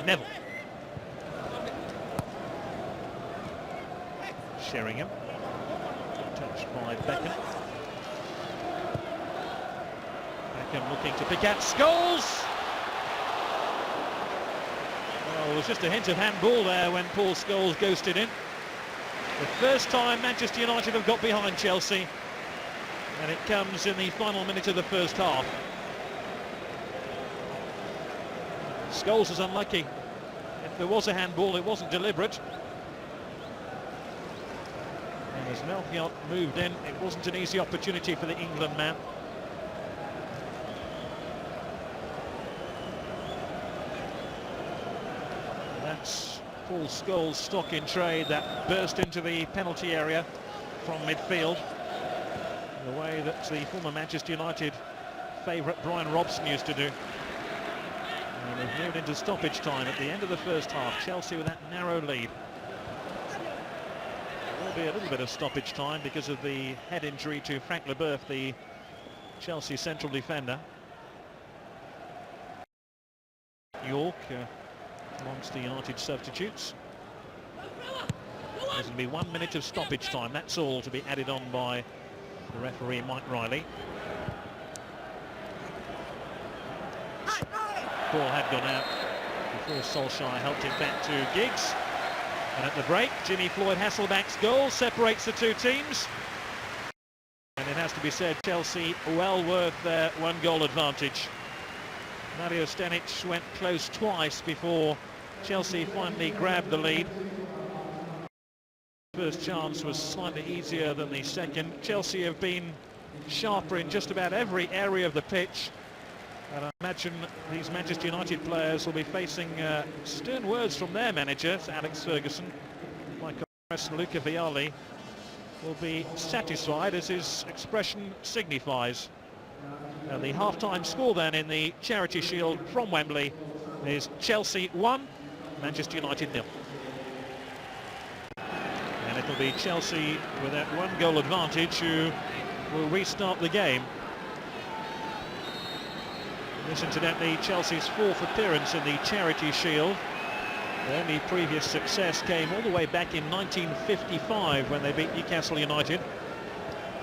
Neville. Sheringham. Touched by Beckham. Beckham looking to pick out Scholes. Well, there was just a hint of handball there when Paul Scholes ghosted in. The first time Manchester United have got behind Chelsea, and it comes in the final minute of the first half. Scholes was unlucky. If there was a handball, it wasn't deliberate. And as Melchior moved in, it wasn't an easy opportunity for the England man. That's Paul Scholes' stock in trade that burst into the penalty area from midfield, the way that the former Manchester United favourite Brian Robson used to do. And we've moved into stoppage time at the end of the first half. Chelsea with that narrow lead. There will be a little bit of stoppage time because of the head injury to Frank Leboeuf, the Chelsea central defender. York amongst the United substitutes. There's going to be 1 minute of stoppage time. That's all to be added on by the referee, Mike Riley. Ball had gone out before Solskjaer helped it back to Giggs. And at the break, Jimmy Floyd Hasselbank's goal separates the two teams. And it has to be said, Chelsea well worth their one-goal advantage. Mario Stanic went close twice before Chelsea finally grabbed the lead. First chance was slightly easier than the second. Chelsea have been sharper in just about every area of the pitch. And I imagine these Manchester United players will be facing stern words from their manager, Alex Ferguson. My co-host Luca Vialli will be satisfied, as his expression signifies. The half-time score then in the Charity Shield from Wembley is Chelsea 1, Manchester United 0. And it'll be Chelsea with that one-goal advantage who will restart the game. This, incidentally, Chelsea's fourth appearance in the Charity Shield. The only previous success came all the way back in 1955 when they beat Newcastle United.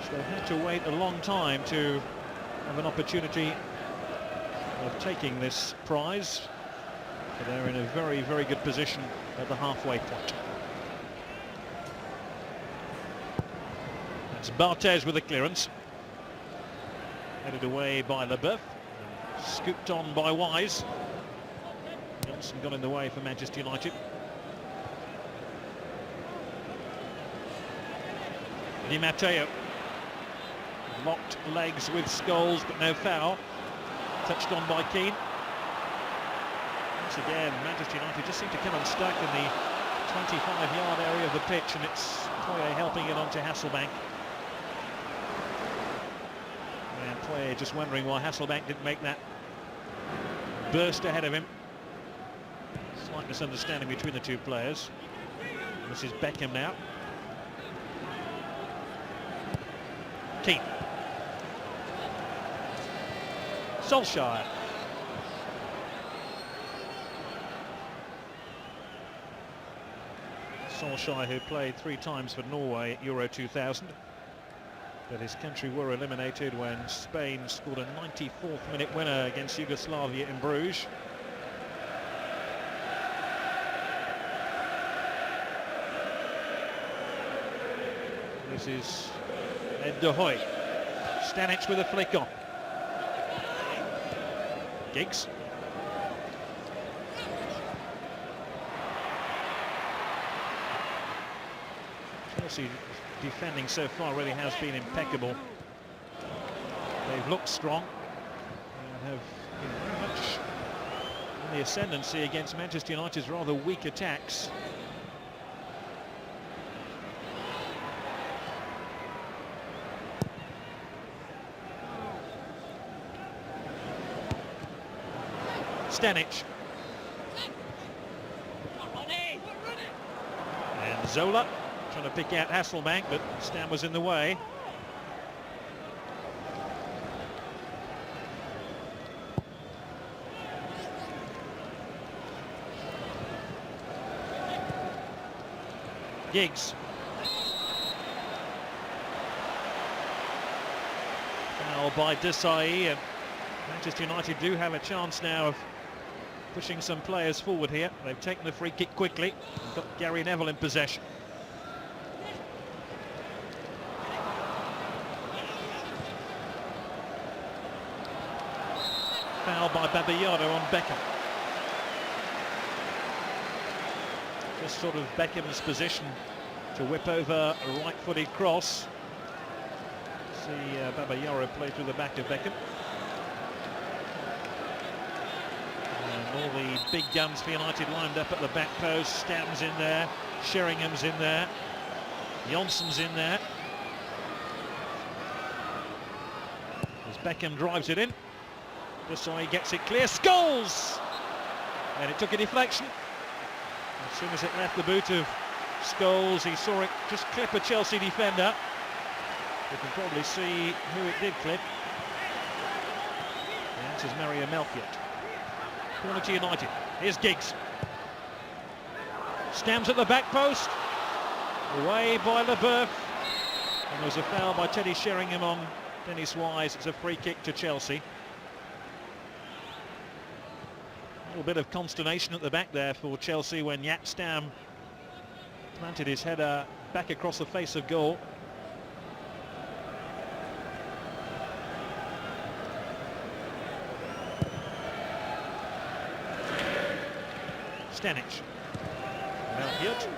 So they had to wait a long time to have an opportunity of taking this prize. But they're in a very, very good position at the halfway point. That's Barthez with the clearance. Headed away by Leboeuf. Scooped on by Wise. Johnson got in the way for Manchester United. Di Matteo. Locked legs with Scholes, but no foul. Touched on by Keane. Once again, Manchester United just seem to come unstuck in the 25-yard area of the pitch, and it's Poyet helping it onto Hasselbank. And Poyet just wondering why Hasselbank didn't make that burst ahead of him. Slight misunderstanding between the two players. This is Beckham now. Keane. Solskjaer. Solskjaer, who played 3 times for Norway at Euro 2000, but his country were eliminated when Spain scored a 94th minute winner against Yugoslavia in Bruges. This is Ed de Hoy. Stanic with a flick on. Giggs. Chelsea defending so far really has been impeccable. They've looked strong and have been very much in the ascendancy against Manchester United's rather weak attacks. Stanic. And Zola trying to pick out Hasselbank, but Stam was in the way. Giggs. Foul by Desailly, and Manchester United do have a chance now of pushing some players forward here. They've taken the free kick quickly. They've got Gary Neville in possession. Foul by Babayaro on Beckham. Just sort of Beckham's position to whip over a right-footed cross. See Babayaro play through the back of Beckham. All the big guns for United lined up at the back post. Stam's in there, Sheringham's in there, Jonsson's in there. As Beckham drives it in, just so he gets it clear. Scholes! And it took a deflection. As soon as it left the boot of Scholes, he saw it just clip a Chelsea defender. You can probably see who it did clip. And this is Mario Melchiot. Corner to United. Here's Giggs. Stamps at the back post. Away by Leboeuf. And there was a foul by Teddy Sheringham on Dennis Wise. It's a free kick to Chelsea. A little bit of consternation at the back there for Chelsea when Jaap Stam planted his header back across the face of goal. Stanic. Melchiot.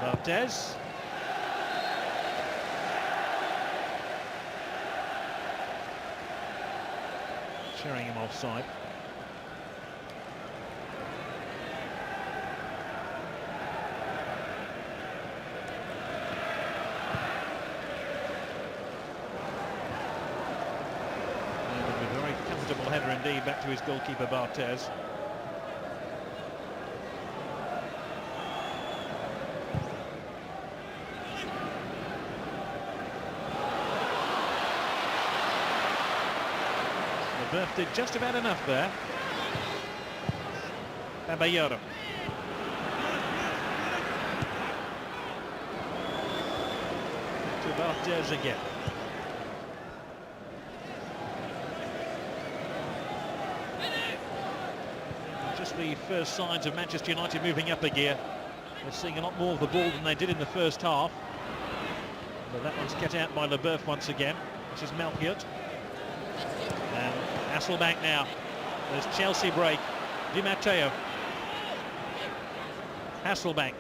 Barthez. Sheringham offside. Header indeed back to his goalkeeper Barthez. Leboeuf did just about enough there. Babayaro. To Barthez again. Just the first signs of Manchester United moving up a gear. They're seeing a lot more of the ball than they did in the first half. But that one's cut out by Leboeuf once again. This is Melchiot. Hasselbank now. There's Chelsea break. Di Matteo. Hasselbank.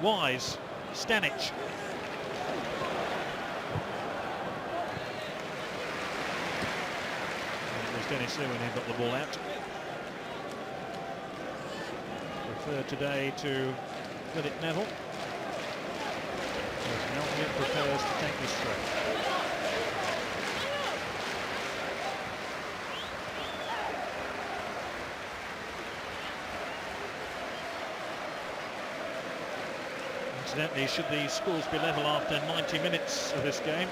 Wise. Stanic. Dennis Lewin who got the ball out. Referred today to Philip Neville. As Melchior prepares to take this throw. Incidentally, should the scores be level after 90 minutes of this game,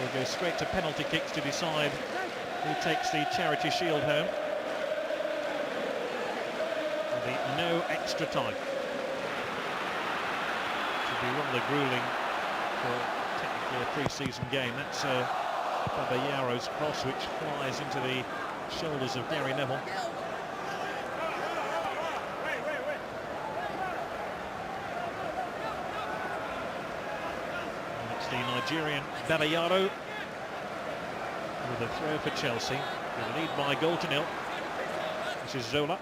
we'll go straight to penalty kicks to decide who takes the Charity Shield home. There'll be no extra time. Should be rather grueling for technically a pre-season game. That's Babayaro's cross, which flies into the shoulders of Gary Neville. And it's the Nigerian Babayaro with a throw for Chelsea. They lead by a goal to nil. This is Zola.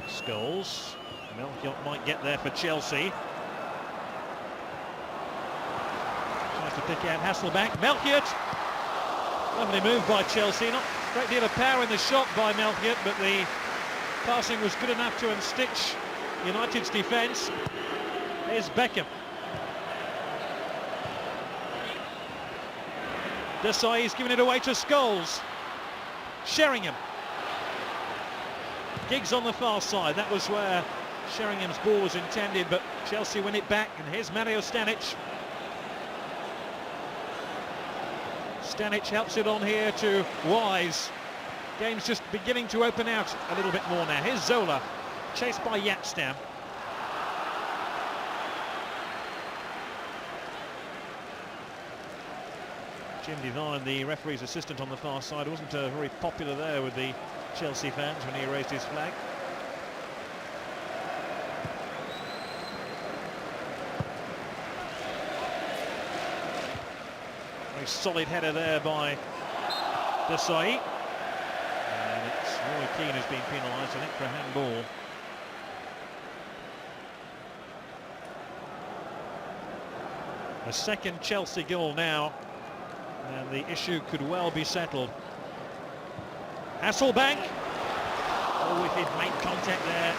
Scholes. Melchior might get there for Chelsea. Tries to pick out Hasselbank. Melchior. Lovely move by Chelsea. Not a great deal of power in the shot by Melchior, but the passing was good enough to unstitch United's defence. Here's Beckham. Desai's giving it away to Scholes. Sheringham. Giggs on the far side. That was where Sheringham's ball was intended, but Chelsea win it back. And here's Mario Stanic. Stanic helps it on here to Wise. Game's just beginning to open out a little bit more now. Here's Zola, chased by Yatstam. Jim Devine, the referee's assistant on the far side, wasn't very popular there with the Chelsea fans when he raised his flag. Very solid header there by Desai. And it's Roy Keane who's been penalised, I think, for a handball. A second Chelsea goal now, and the issue could well be settled. Hasselbank. Oh, if he'd made contact there,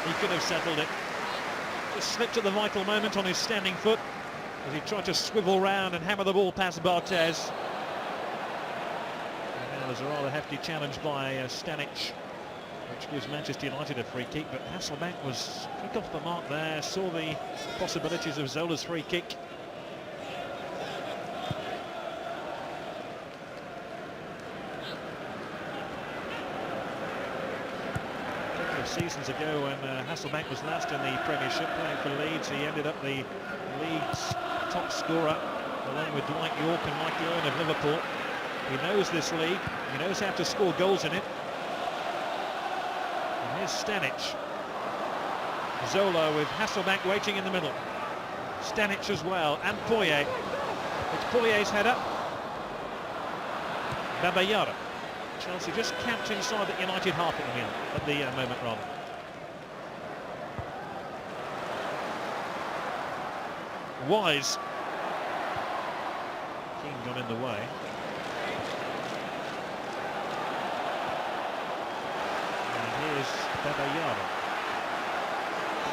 he could have settled it. Just slipped at the vital moment on his standing foot as he tried to swivel round and hammer the ball past Barthez. And now there's a rather hefty challenge by Stanic, which gives Manchester United a free kick, but Hasselbank was quick off the mark there, saw the possibilities of Zola's free kick. Seasons ago, when Hasselbank was last in the Premiership playing for Leeds, he ended up the league's top scorer along with Dwight York and Mike Owen of Liverpool. He knows this league, he knows how to score goals in it. And here's Stanic. Zola with Hasselbank waiting in the middle. Stanic as well, and Poirier. It's Poirier's header. Babayaro. Chelsea just camped inside the United half at the moment rather. Wise. Keane got in the way. And here's Babayaro.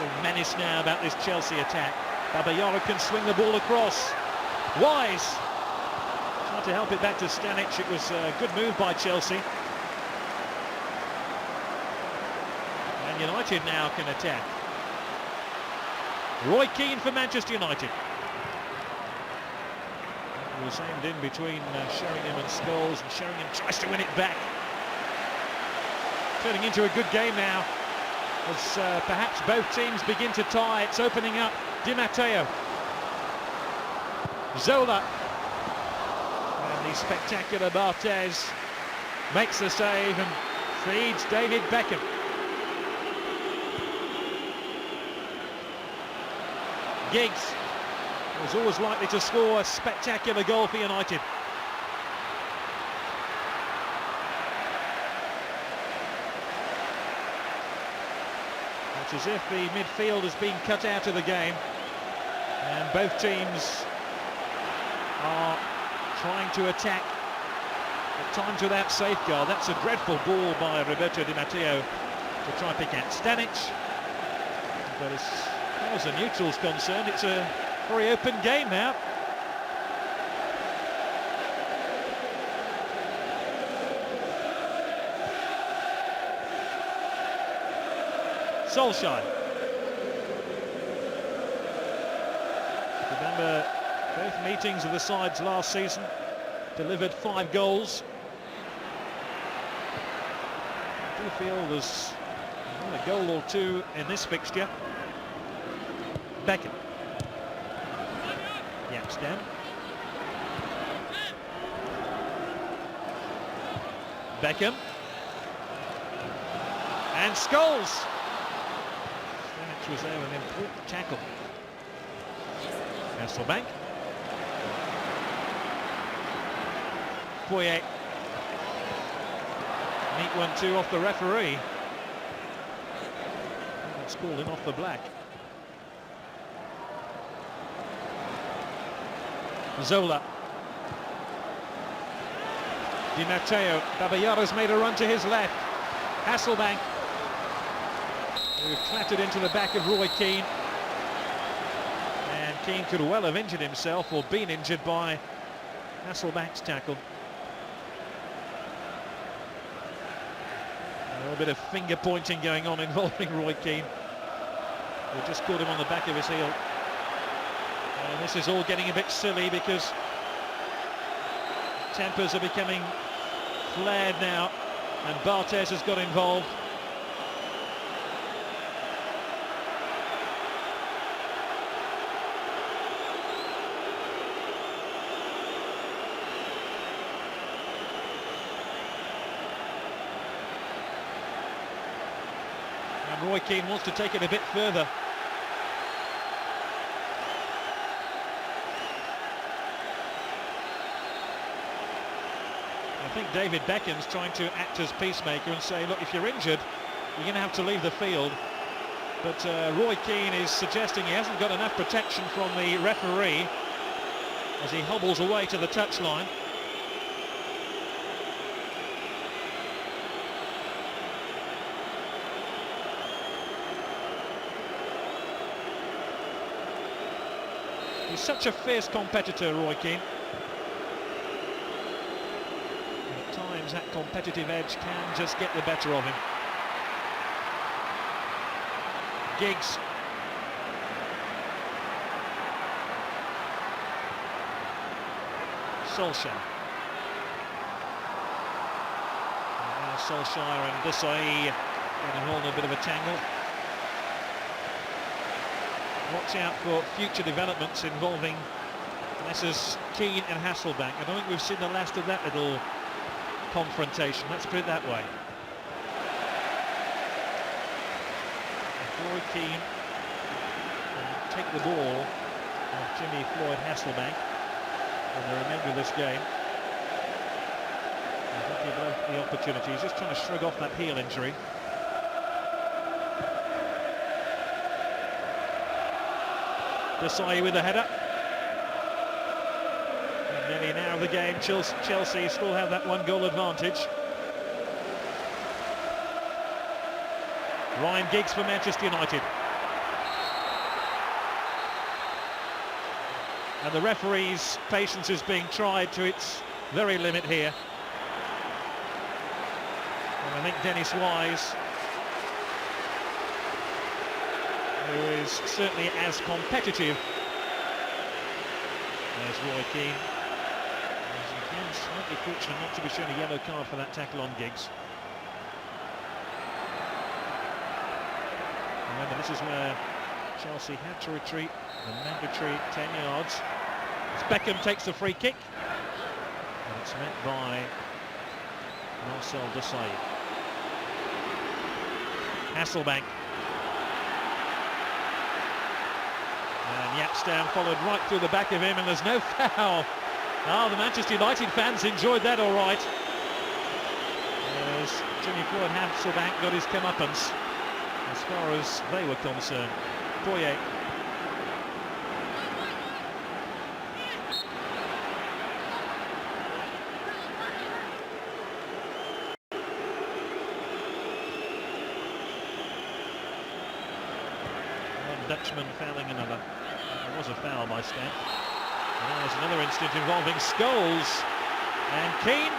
A menace now about this Chelsea attack. Babayaro can swing the ball across. Wise. To help it back to Stanic. It was a good move by Chelsea. And United now can attack. Roy Keane for Manchester United. It was aimed in between Sheringham and Scholes, and Sheringham tries to win it back. Turning into a good game now, as perhaps both teams begin to tie. It's opening up. Di Matteo. Zola. The spectacular Barthez makes the save and feeds David Beckham. Giggs. was always likely to score a spectacular goal for United. It's as if the midfield has been cut out of the game, and both teams are trying to attack, at times without safeguard. That's a dreadful ball by Roberto Di Matteo to try and pick out Stanic. But as far as the neutral's concerned, it's a very open game now. Solskjaer. Remember, both meetings of the sides last season delivered 5 goals. I do feel there's a goal or two in this fixture. Beckham. Yaps down. Beckham. And Scholes. Stanic was there with an important tackle. Hasselbank. Poyet. Neat 1-2 off the referee. That's called him off the black. Zola. Di Matteo. Babayara's made a run to his left. Hasselbank, who clattered into the back of Roy Keane. And Keane could well have injured himself or been injured by Hasselbank's tackle. A little bit of finger pointing going on involving Roy Keane. They just caught him on the back of his heel. And this is all getting a bit silly because tempers are becoming flared now, and Barthez has got involved. And Roy Keane wants to take it a bit further. I think David Beckham's trying to act as peacemaker and say, look, if you're injured, you're going to have to leave the field. But Roy Keane is suggesting he hasn't got enough protection from the referee as he hobbles away to the touchline. He's such a fierce competitor, Roy Keane. That competitive edge can just get the better of him. Giggs. Solskjaer. Now Solskjaer and Desailly getting involved in a bit of a tangle. Watch out for future developments involving Messrs Keane and Hasselbank. I don't think we've seen the last of that little confrontation, let's put it that way. Roy Keane can take the ball off Jimmy Floyd Hasselbank in the remainder of this game. I think he both the opportunity. He's just trying to shrug off that heel injury. Desailly with the header. Nearly an hour of the game, Chelsea still have that 1-goal advantage. Ryan Giggs for Manchester United. And the referee's patience is being tried to its very limit here. And I think Dennis Wise, who is certainly as competitive as Roy Keane, slightly fortunate not to be shown a yellow card for that tackle on Giggs. Remember, this is where Chelsea had to retreat, the mandatory 10 yards. As Beckham takes the free kick, and it's met by Marcel Desailly. Hasselbank. And Yapstam followed right through the back of him, and there's no foul. Ah, the Manchester United fans enjoyed that all right. As Jimmy Floyd Hasselbank got his comeuppance, as far as they were concerned. Poyet. One Dutchman fouling another. There was a foul by Stamp. And there's another incident involving Scholes and Keane.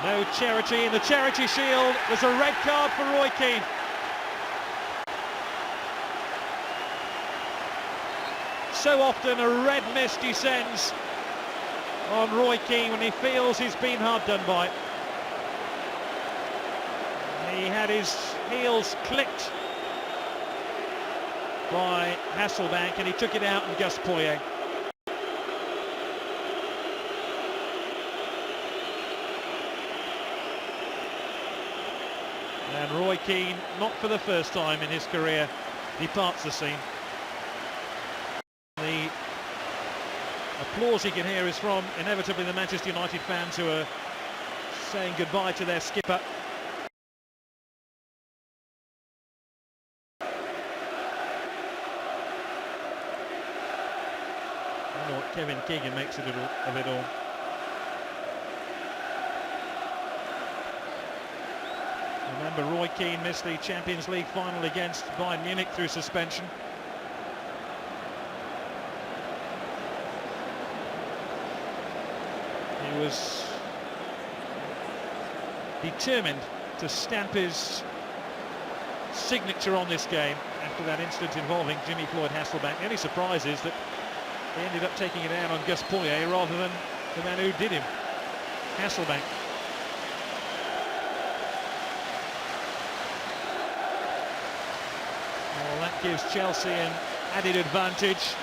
No charity in the Charity Shield. There's a red card for Roy Keane. So often a red mist descends on Roy Keane when he feels he's been hard done by. He had his heels clipped by Hasselbank and he took it out on Gus Poyet. And Roy Keane, not for the first time in his career, departs the scene. The applause he can hear is from inevitably the Manchester United fans who are saying goodbye to their skipper. I don't know what Kevin Keegan makes of it all. Remember, Roy Keane missed the Champions League final against Bayern Munich through suspension. He was determined to stamp his signature on this game after that incident involving Jimmy Floyd Hasselbank. The only surprise is that he ended up taking it out on Gus Poyet rather than the man who did him, Hasselbank. Well, that gives Chelsea an added advantage.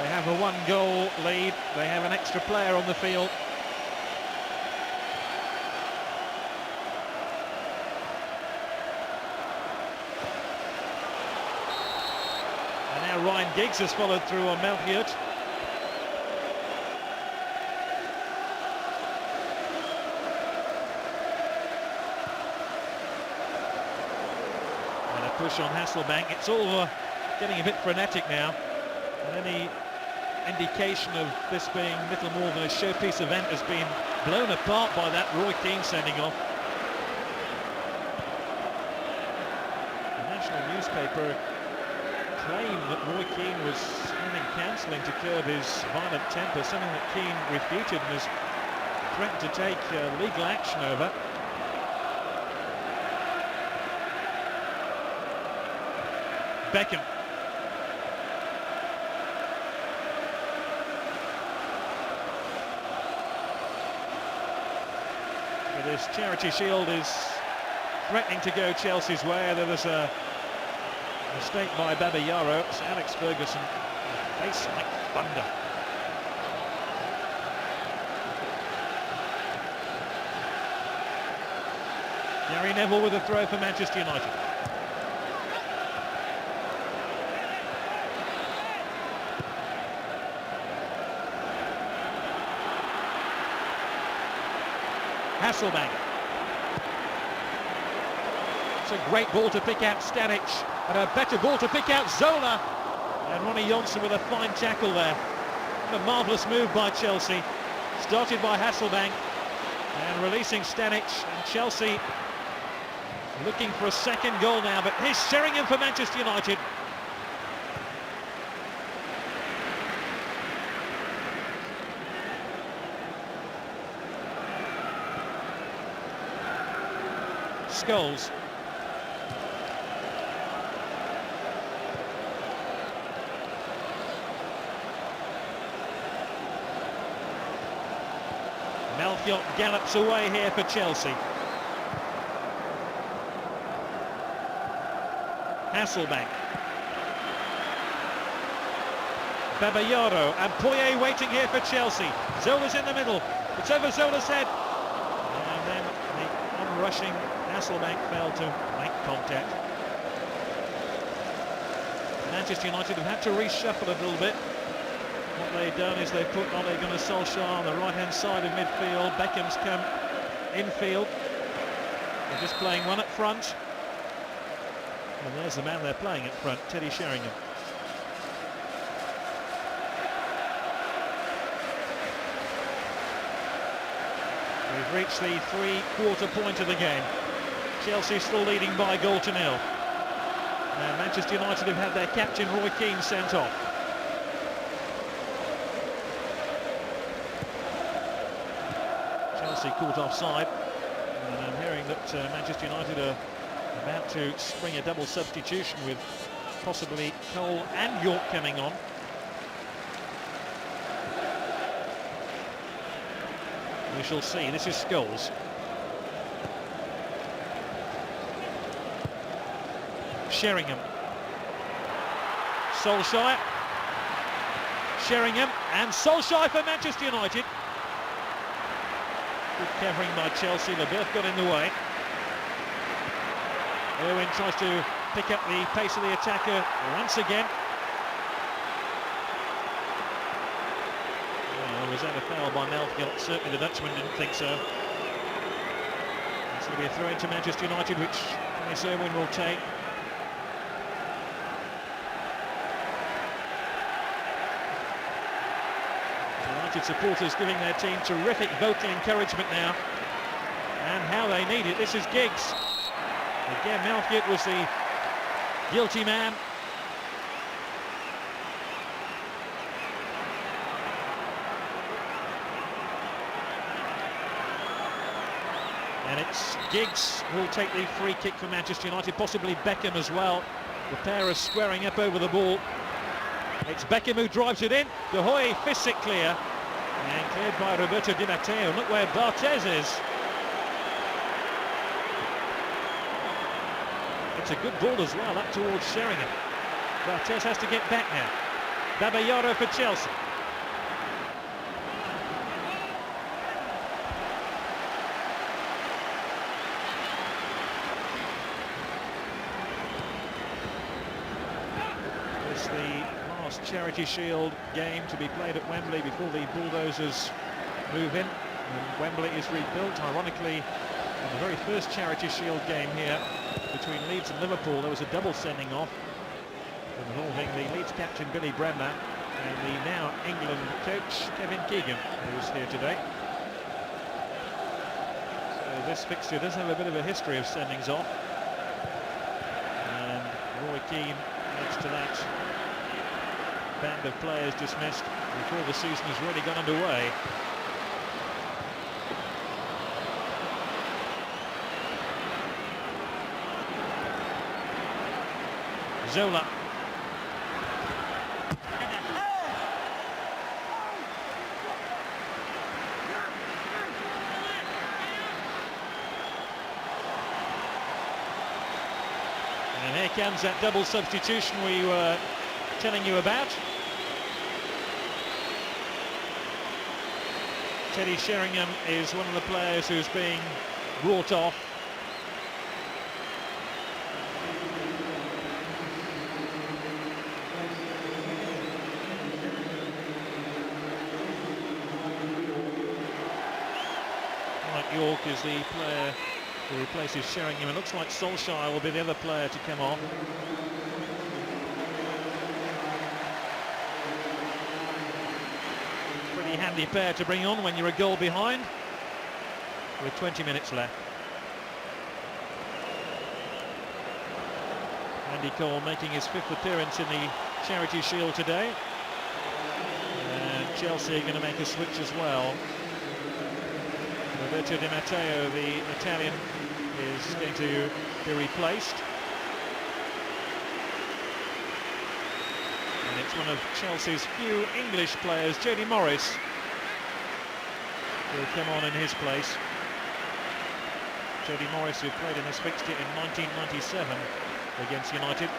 They have a one-goal lead. They have an extra player on the field. And now Ryan Giggs has followed through on Melchiot. And a push on Hasselbank. It's all getting a bit frenetic now. And any indication of this being little more than a showpiece event has been blown apart by that Roy Keane sending off. The national newspaper claimed that Roy Keane was having counselling to curb his violent temper, something that Keane refuted and has threatened to take legal action over. Beckham. This Charity Shield is threatening to go Chelsea's way. There was a mistake by Babayaro. It's Alex Ferguson, face like thunder. Gary Neville with a throw for Manchester United. Hasselbank. It's a great ball to pick out Stanic, and a better ball to pick out Zola. And Ronnie Johnson with a fine tackle there. What a marvellous move by Chelsea. Started by Hasselbank and releasing Stanic, and Chelsea looking for a second goal now, but here's Sheringham for Manchester United. Scholes. Melchiot gallops away here for Chelsea. Hasselbank. Babayaro and Poyet waiting here for Chelsea. Zola's in the middle. It's over Zola's head. And then the onrushing Hasselbank failed to make contact. Manchester United have had to reshuffle a little bit. What they've done is they've put Ole Gunnar Solskjaer on the right-hand side of midfield. Beckham's come infield. They're just playing one up front. And there's the man they're playing up front, Teddy Sheringham. We've reached the three-quarter point of the game. Chelsea still leading by 1-0. Now Manchester United have had their captain Roy Keane sent off. Chelsea caught offside, and I'm hearing that Manchester United are about to spring a double substitution with possibly Cole and York coming on. We shall see. This is Scholes. Sheringham. Solskjaer. Sheringham and Solskjaer for Manchester United. Good covering by Chelsea. Leboeuf got in the way. Irwin tries to pick up the pace of the attacker once again. Well, was that a foul by Melchior? Certainly the Dutchman didn't think so. It's going to be a throw into Manchester United, which Dennis Irwin will take. United supporters giving their team terrific vocal encouragement now. And how they need it. This is Giggs. Again, Melchior was the guilty man. And it's Giggs who will take the free kick for Manchester United, possibly Beckham as well. The pair are squaring up over the ball. It's Beckham who drives it in. De Hoy fists it clear. And cleared by Roberto Di Matteo. Look where Barthez is. It's a good ball as well, up towards Sheringham. Barthez has to get back now. Babayaro for Chelsea. It's the last Charity Shield game to be played at Wembley before the Bulldozers move in. And Wembley is rebuilt. Ironically, in the very first Charity Shield game here between Leeds and Liverpool, there was a double sending off involving the Leeds captain Billy Bremner and the now England coach Kevin Keegan, who was here today. So this fixture does have a bit of a history of sendings off, and Roy Keane adds to that band of players dismissed before the season has really got underway. Zola. And here comes that double substitution we were telling you about. Teddy Sheringham is one of the players who's being brought off. York is the player who replaces Sheringham. It looks like Solskjaer will be the other player to come on. Pretty handy pair to bring on when you're a goal behind, with 20 minutes left. Andy Cole making his 5th appearance in the Charity Shield today. And Chelsea are going to make a switch as well. Roberto Di Matteo, the Italian, is going to be replaced. And it's one of Chelsea's few English players, Jody Morris, who will come on in his place. Jody Morris, who played in this fixture in 1997 against United.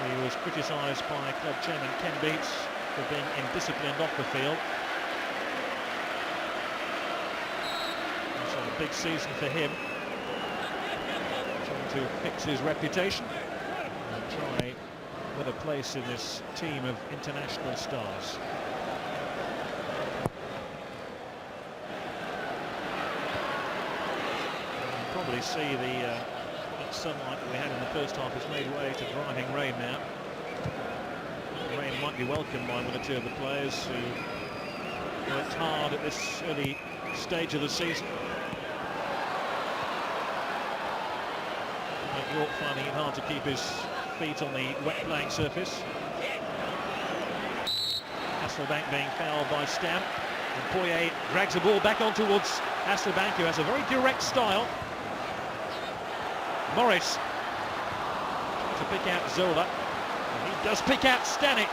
He was criticised by club chairman Ken Beats for being indisciplined off the field. Big season for him, trying to fix his reputation and try better place in this team of international stars. You can probably see the sunlight that we had in the first half has made way to driving rain now. The rain might be welcomed by one or two of the players who worked hard at this early stage of the season. York finding it hard to keep his feet on the wet playing surface. Hasselbank being fouled by Stam. And Poirier drags the ball back on towards Hasselbank, who has a very direct style. Morris to pick out Zola. And he does pick out Stanic.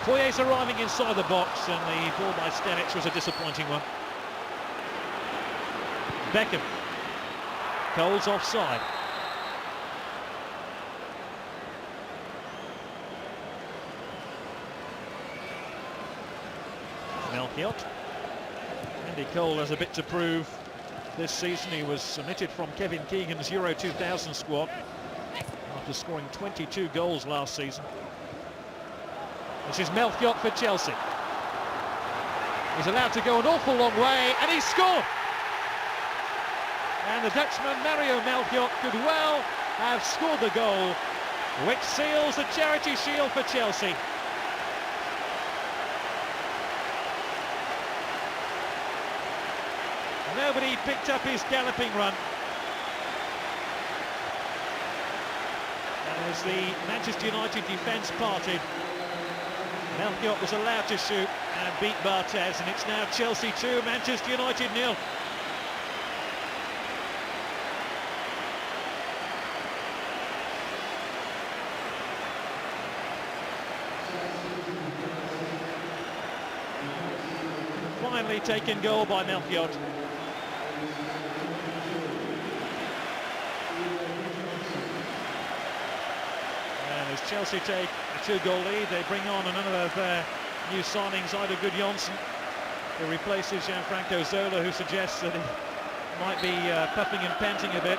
Poirier's arriving inside the box, and the ball by Stanic was a disappointing one. Beckham. Cole's offside. Melchiot. Andy Cole has a bit to prove this season. He was omitted from Kevin Keegan's Euro 2000 squad after scoring 22 goals last season. This is Melchiot for Chelsea. He's allowed to go an awful long way, and he's scored! And the Dutchman Mario Melchiot could well have scored the goal, which seals the Charity Shield for Chelsea. Nobody picked up his galloping run. And as the Manchester United defence parted, Melchiot was allowed to shoot and beat Barthez, and it's now Chelsea 2, Manchester United 0. Finally taken goal by Melchiot. And as Chelsea take a 2-goal lead, they bring on another of their new signings, Ida Gudjonsson, who replaces Gianfranco Zola, who suggests that he might be puffing and panting a bit.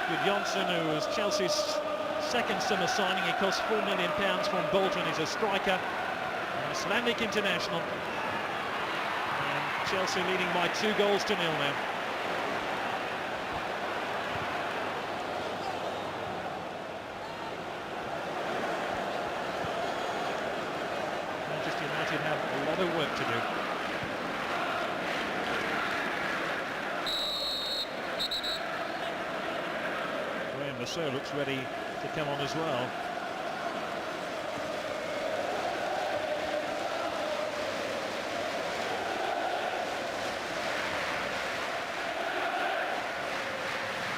Gudjonsson, who was Chelsea's second summer signing, he cost £4 million from Bolton. He's a striker, an Icelandic international. And Chelsea leading by 2-0 now. Manchester United have a lot of work to do. Graham Rousseau looks ready to come on as well.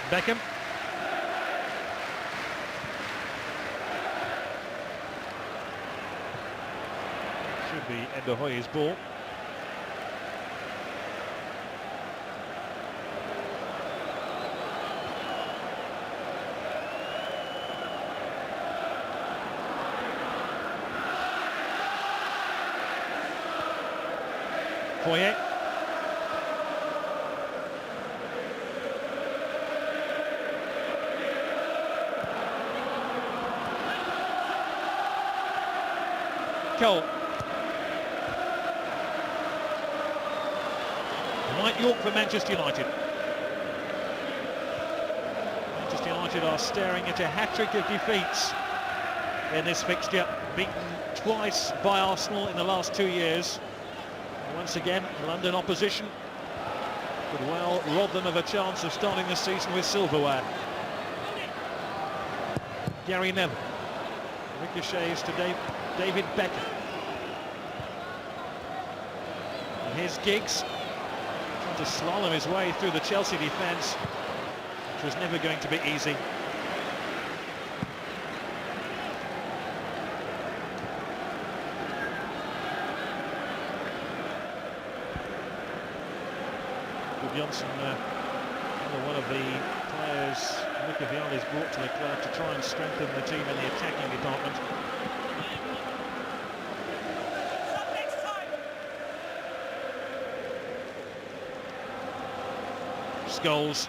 Beckham. Should be Endo Hoy's ball. Poirier. Cole. Dwight York for Manchester United. Manchester United are staring at a hat-trick of defeats in this fixture, beaten twice by Arsenal in the last 2 years. Once again, London opposition could well rob them of a chance of starting the season with silverware. Gary Neville ricochets to David Beckham. And here's Giggs trying to slalom his way through the Chelsea defence, which was never going to be easy. Gudjonsson, one of the players Luca Vialli's brought to the club to try and strengthen the team in the attacking department. Scholes,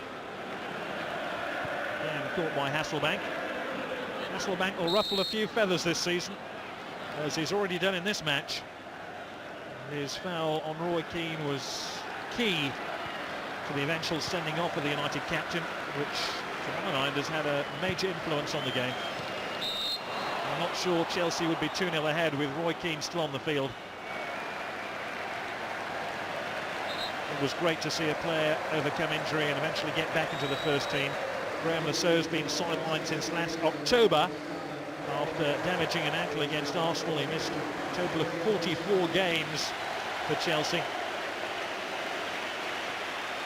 and caught by Hasselbank. Hasselbank will ruffle a few feathers this season, as he's already done in this match. His foul on Roy Keane was key to the eventual sending off of the United captain, which, to my mind, has had a major influence on the game. I'm not sure Chelsea would be 2-0 ahead with Roy Keane still on the field. It was great to see a player overcome injury and eventually get back into the first team. Graham Lasseau's been sidelined since last October after damaging an ankle against Arsenal. He missed a total of 44 games for Chelsea.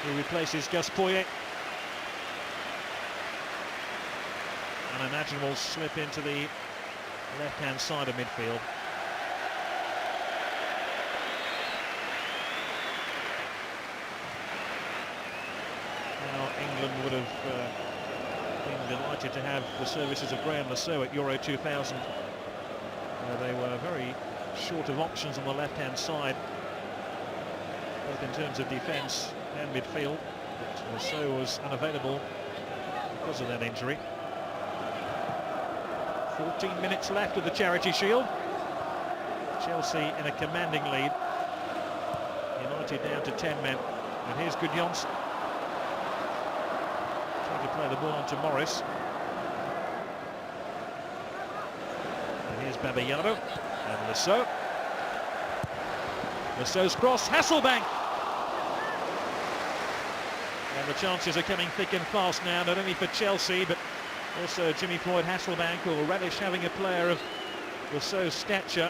He replaces Gus Poyet, and I imagine will slip into the left-hand side of midfield. Now England would have been delighted to have the services of Graham Lasseau at Euro 2000. They were very short of options on the left-hand side, both in terms of defence and midfield, but Lasseau was unavailable because of that injury. 14 minutes left of the Charity Shield. Chelsea in a commanding lead. United down to 10 men. And here's Gudjonsson trying to play the ball onto Morris. And here's Babayano and Lasseau. Lasseau's cross, Hasselbank! And the chances are coming thick and fast now, not only for Chelsea, but also Jimmy Floyd Hasselbank will relish having a player of Lasseau's stature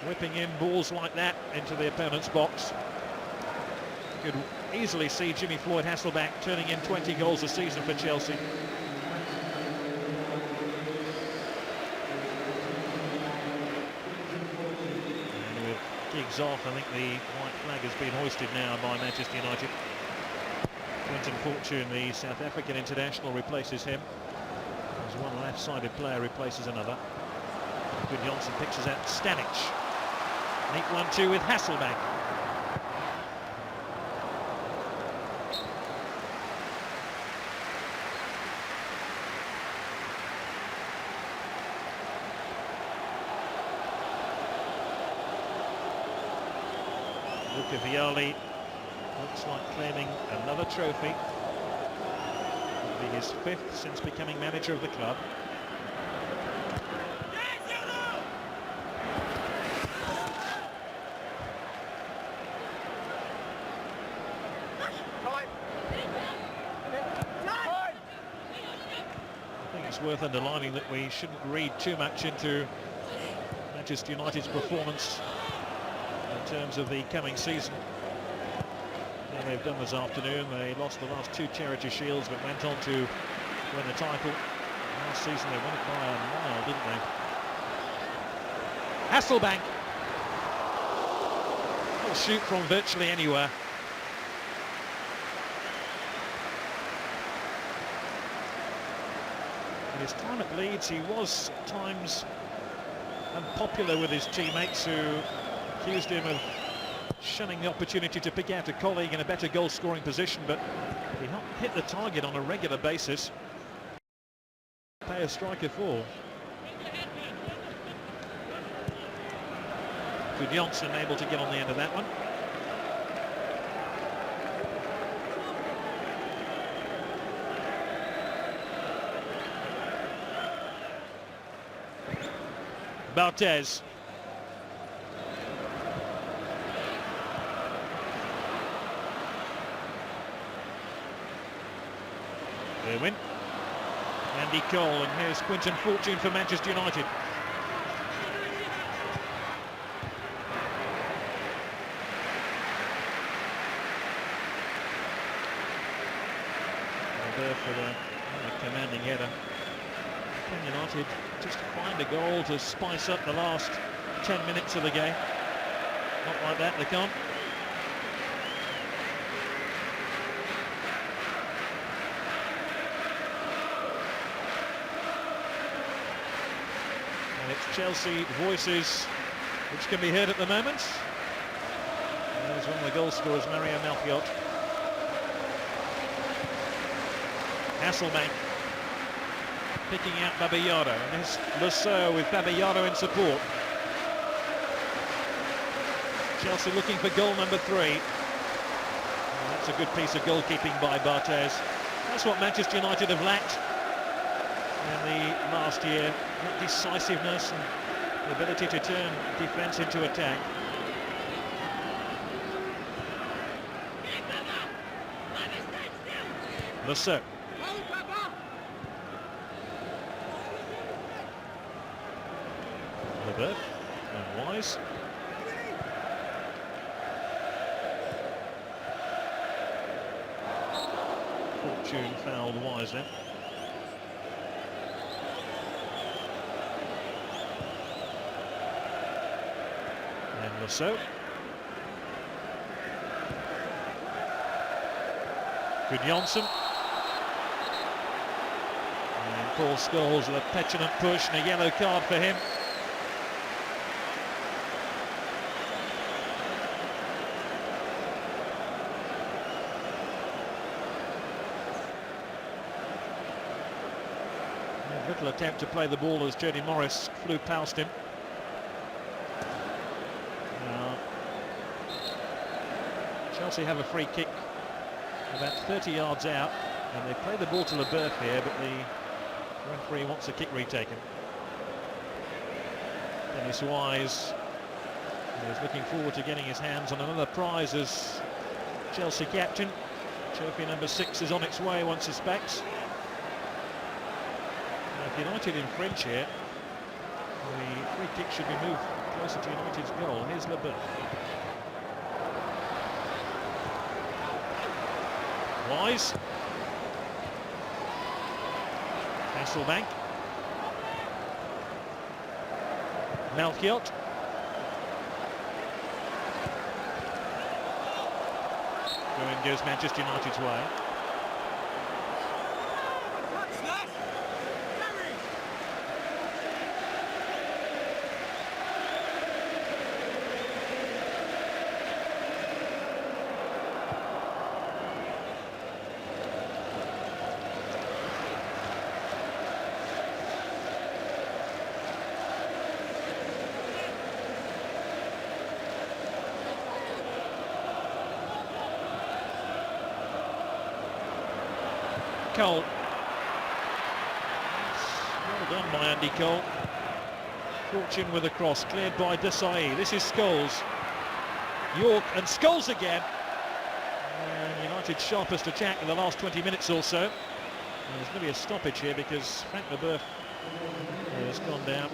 whipping in balls like that into the opponent's box. You could easily see Jimmy Floyd Hasselbank turning in 20 goals a season for Chelsea. And with Giggs off, I think the white flag has been hoisted now by Manchester United. Quinton Fortune, the South African international, replaces him. As one left-sided player replaces another. Gudjonsson picks us out Stanic. Neat 1-2 with Hasselbank. Luca Vialli looks like claiming another trophy. It'll be his 5th since becoming manager of the club. I think it's worth underlining that we shouldn't read too much into Manchester United's performance in terms of the coming season. Now they've done this afternoon, they lost the last 2 Charity Shields but went on to win the title. Last season they won it by a mile, didn't they? Hasselbank will shoot from virtually anywhere. In his time at Leeds, he was at times unpopular with his teammates, who accused him of shunning the opportunity to pick out a colleague in a better goal-scoring position, but he hit the target on a regular basis. Pay a striker for. Gudjonsson able to get on the end of that one. Barthez. Irwin. Andy Cole, and here's Quinton Fortune for Manchester United. There for the commanding header. Can United just find a goal to spice up the last 10 minutes of the game? Not like that, they can't. And it's Chelsea voices which can be heard at the moment. There's one of the goal scorers, Mario Malfiot. Hasselbank. picking out Babayaro, and there's Lasseau with Babayaro in support. Chelsea looking for goal number 3. Well, that's a good piece of goalkeeping by Barthez. That's what Manchester United have lacked in the last year, that decisiveness and the ability to turn defence into attack. Lasseau. Leboeuf and Wise. Fortune fouled Wise then. And Lasseau. Good Janssen. And Paul Scholes with a petulant push and a yellow card for him. A little attempt to play the ball as Jody Morris flew past him. Now, Chelsea have a free kick about 30 yards out, and they play the ball to Leboeuf here, but the referee wants a kick retaken. Dennis Wise is looking forward to getting his hands on another prize as Chelsea captain. Trophy number 6 is on its way, one suspects. Now, if United infringe here, the free kick should be moved closer to United's goal. Here's Leboeuf. Wise. Hasselbank. Melchiot. Going goes Manchester United's way. Cole. Well done by Andy Cole. Fortune with a cross, cleared by Desailly. This is Scholes. York and Scholes again. And United's sharpest attack in the last 20 minutes or so. And there's going to be a stoppage here because Frank Leboeuf has gone down.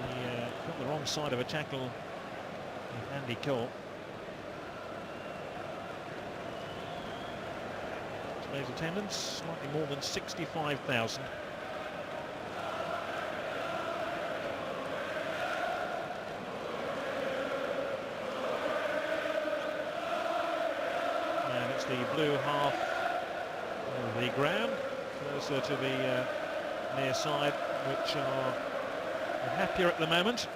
He got the wrong side of a tackle. Andy Cole. Today's attendance, slightly more than 65,000. And it's the blue half of the ground, closer to the near side, which are happier at the moment.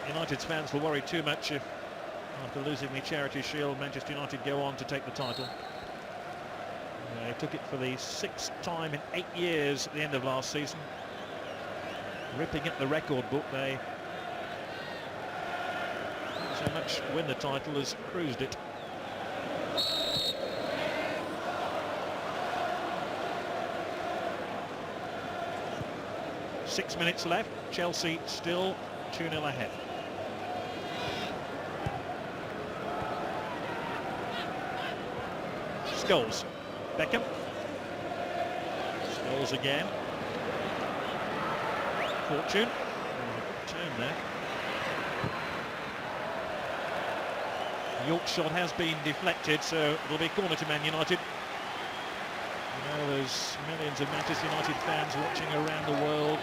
United's fans will worry too much if, after losing the Charity Shield, Manchester United go on to take the title. They took it for the 6th time in 8 years at the end of last season. Ripping at the record book, they so much win the title as cruised it. Six minutes left, Chelsea still 2-0 ahead. Scholes. Beckham. Scholes again. Fortune. Turn there. York shot has been deflected, so it'll be corner to Man United. You know, there's millions of Manchester United fans watching around the world.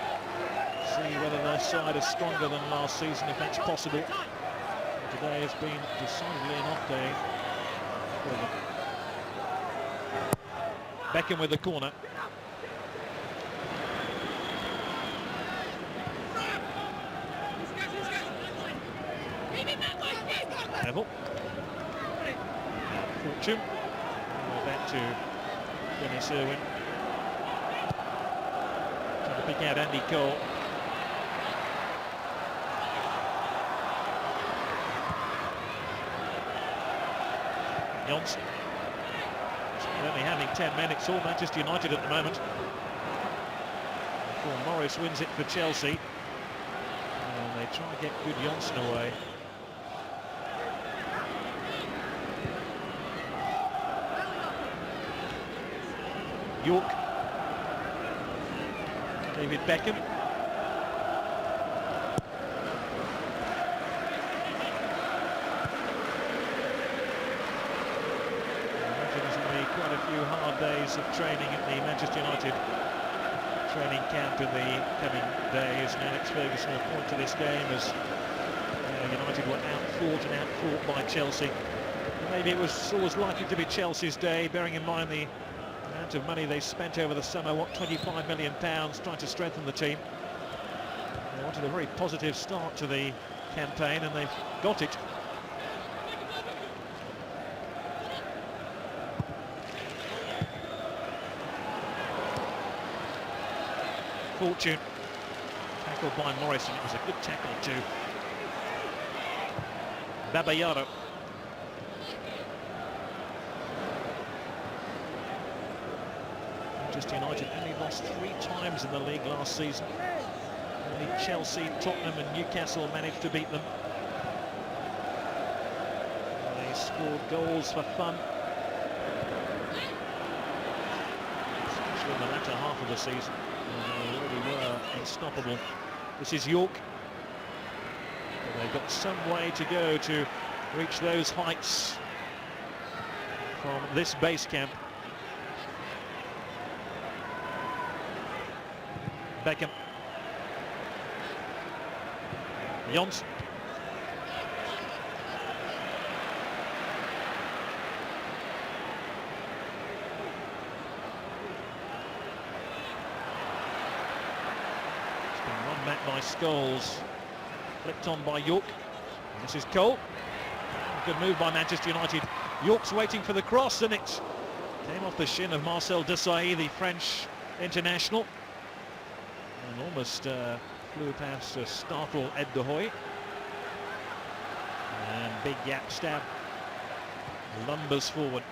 See whether their side is stronger than last season, if that's possible. And today has been decidedly an off day for them. Beckham with the corner. Neville. Fortune. Back to Dennis Irwin. Trying to pick out Andy Cole. Johnson. Only having 10 minutes, all Manchester United at the moment. Before Morris wins it for Chelsea. And they try to get good Johnson away. York. David Beckham. Quite a few hard days of training at the Manchester United training camp in the coming days, and Alex Ferguson will point to this game as United were outfought by Chelsea. And maybe it was always likely to be Chelsea's day, bearing in mind the amount of money they spent over the summer, what, £25 million, trying to strengthen the team. They wanted a very positive start to the campaign, and they've got it. Fortune, tackled by Morrison. It was a good tackle too. Babayaro. Manchester United only lost 3 times in the league last season. Only Chelsea, Tottenham and Newcastle managed to beat them. They scored goals for fun, especially in the latter half of the season. They really were unstoppable. This is York. But they've got some way to go to reach those heights from this base camp. Beckham. Johnson. Back by Scholes, flicked on by York. And this is Cole. Good move by Manchester United. York's waiting for the cross, and it came off the shin of Marcel Desailly, the French international, and almost flew past a startled Ed de Hoy. And big gap stab, lumbers forward.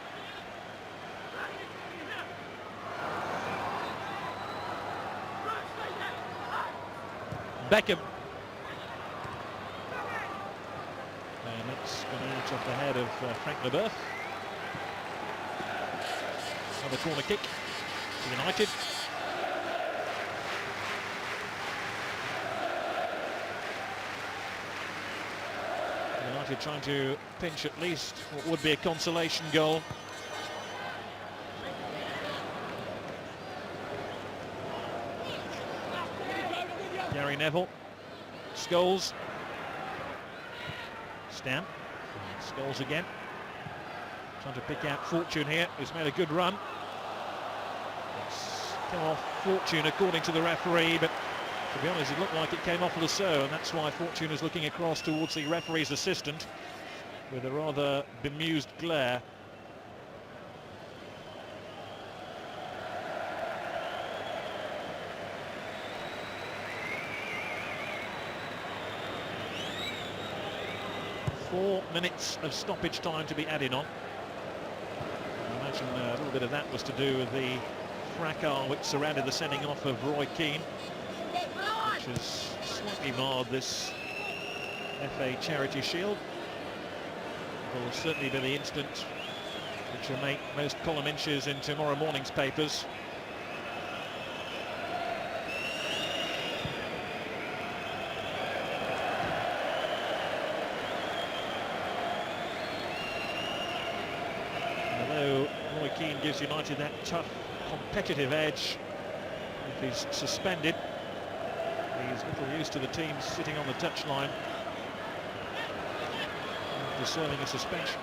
Beckham. And that's gone out of the head of Frank Leboeuf. Another corner kick to United. United trying to pinch at least what would be a consolation goal. Gary Neville, Scholes, Stamp, Scholes again, trying to pick out Fortune here, who's made a good run. It's come off Fortune according to the referee, but to be honest it looked like it came off Lasso, and that's why Fortune is looking across towards the referee's assistant with a rather bemused glare. Four minutes of stoppage time to be added on. I imagine a little bit of that was to do with the fracas which surrounded the sending off of Roy Keane, which has slightly marred this FA Charity Shield. It will certainly be the instant which will make most column inches in tomorrow morning's papers. Although Roy Keane gives United that tough, competitive edge, if he's suspended, he's little used to the team sitting on the touchline after serving a suspension.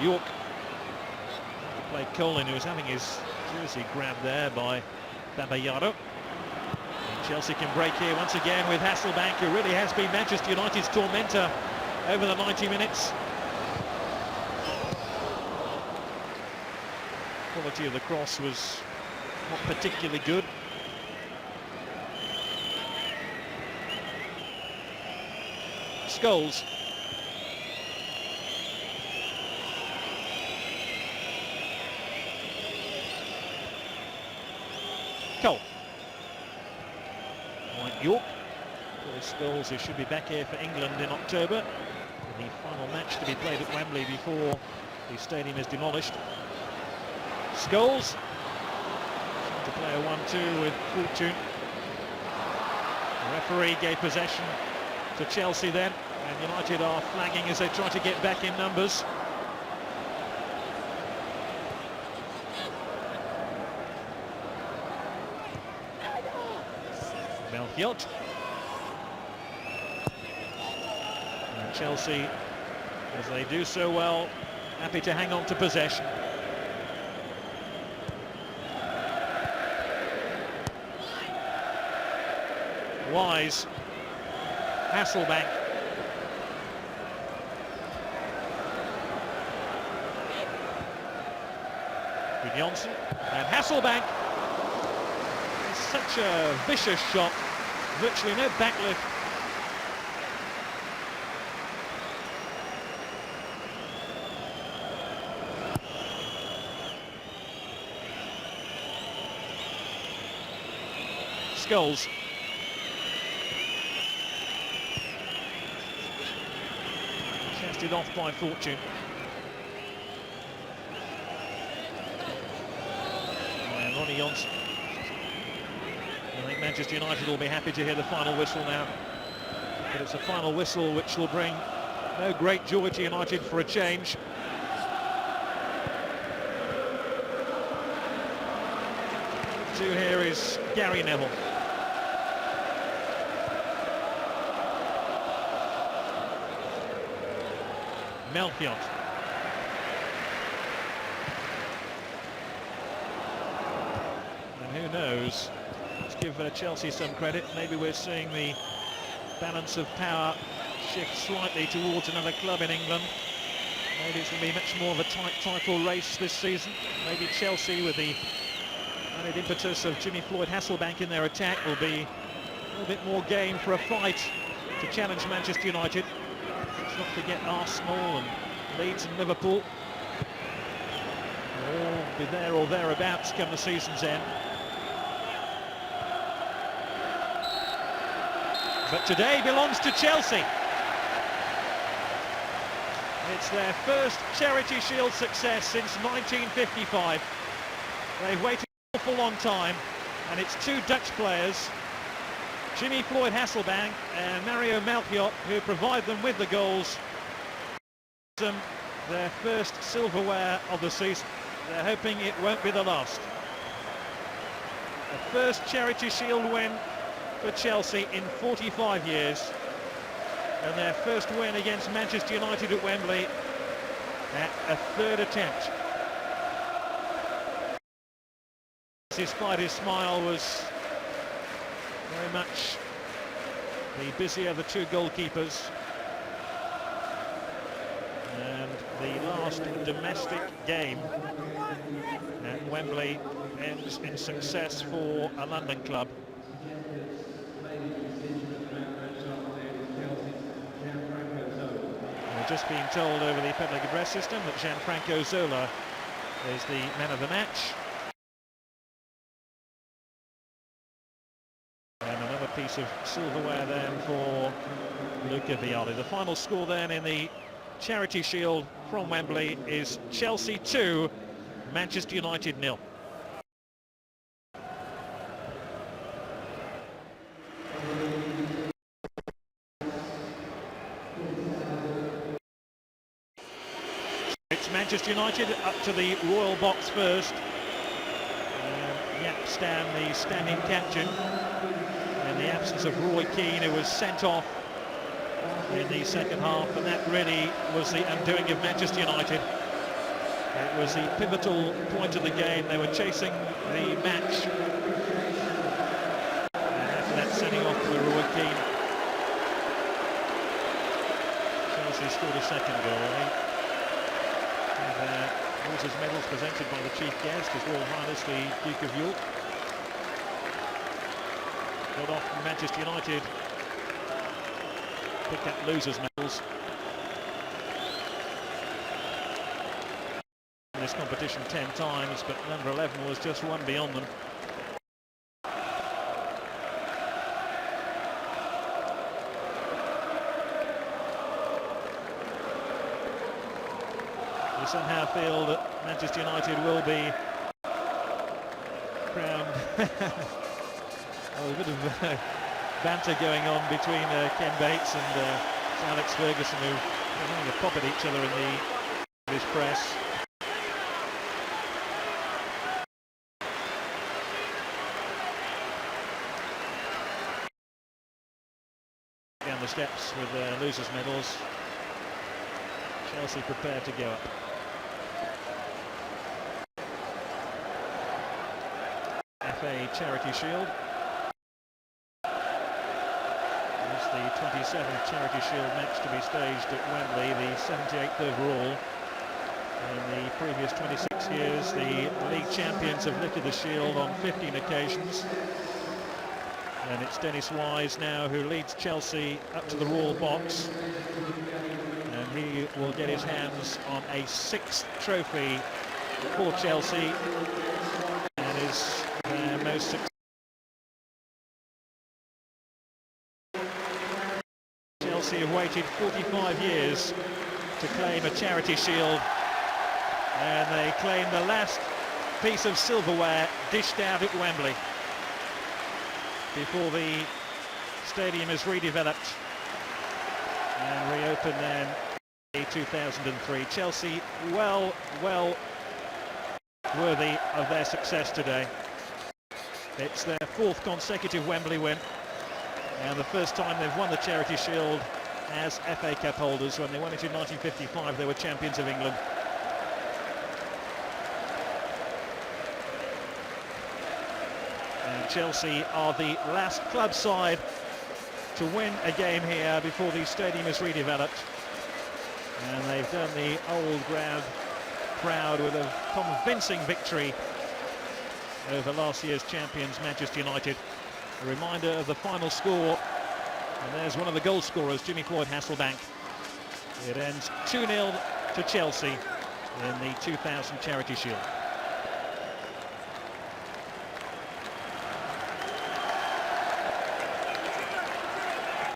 York to play Colin, who was having his jersey grabbed there by Babayaro. Chelsea can break here once again with Hasselbank, who really has been Manchester United's tormentor over the 90 minutes. Quality of the cross was not particularly good. Scholes. Cole. White York. Scholes, who should be back here for England in October. In the final match to be played at Wembley before the stadium is demolished. Scholes. To play a 1-2 with Fortune. The referee gave possession to Chelsea then, and United are flagging as they try to get back in numbers. Melchiot. And Chelsea, as they do so well, happy to hang on to possession. Wise. Hasselbank. Johnson and Hasselbank. It's such a vicious shot, virtually no backlift. Scholes. Chested off by Fortune. Ronnie Johnson. I think Manchester United will be happy to hear the final whistle now. But it's a final whistle which will bring no great joy to United for a change. Two here is Gary Neville. Melchiot. And who knows, let's give Chelsea some credit. Maybe we're seeing the balance of power shift slightly towards another club in England. Maybe it's going to be much more of a tight title race this season. Maybe Chelsea, with the added impetus of Jimmy Floyd-Hasselbank in their attack, will be a little bit more game for a fight to challenge Manchester United. Let's not forget Arsenal and Leeds and Liverpool. They'll all be there or thereabouts come the season's end. But today belongs to Chelsea. It's their first Charity Shield success since 1955. They've waited an awful long time, and it's two Dutch players, Jimmy Floyd-Hasselbank and Mario Melchiot, who provide them with the goals. Their first silverware of the season. They're hoping it won't be the last. The first Charity Shield win for Chelsea in 45 years, and their first win against Manchester United at Wembley at a third attempt. Despite his smile, was very much the busier of the two goalkeepers, and the last domestic game at Wembley ends in success for a London club. We're just being told over the public address system that Gianfranco Zola is the man of the match. And another piece of silverware then for Luca Vialli. The final score then in the Charity Shield from Wembley is Chelsea 2, Manchester United 0. It's Manchester United up to the royal box first. Jaap Stam, the standing captain, in the absence of Roy Keane, who was sent off in the second half, and that really was the undoing of Manchester United. It was the pivotal point of the game. They were chasing the match, and after that sending off for Roy Keane, Chelsea scored a second goal. Losers' medals presented by the chief guest, His Royal Highness the Duke of York. Got off from Manchester United, picked up losers' medals in this competition 10 times, but number 11 was just one beyond them. We somehow feel that Manchester United will be crowned. Oh, a bit of banter going on between Ken Bates and Sir Alex Ferguson, who are having a pop at each other in the English press. Down the steps with losers' medals. Chelsea prepared to go up. FA Charity Shield. It's the 27th Charity Shield match to be staged at Wembley, the 78th overall. In the previous 26 years, the league champions have lifted the shield on 15 occasions. And it's Dennis Wise now who leads Chelsea up to the royal box. And he will get his hands on a 6th trophy for Chelsea. And is their most successful. Chelsea have waited 45 years to claim a Charity Shield, and they claim the last piece of silverware dished out at Wembley before the stadium is redeveloped and reopened then in 2003. Chelsea well worthy of their success today. It's their 4th consecutive Wembley win, and the first time they've won the Charity Shield as FA Cup holders. When they won it in 1955, they were champions of England. And Chelsea are the last club side to win a game here before the stadium is redeveloped. And they've done the old ground proud with a convincing victory over last year's champions, Manchester United. A reminder of the final score, and there's one of the goal scorers, Jimmy Floyd Hasselbank. It ends 2-0 to Chelsea in the 2000 Charity Shield.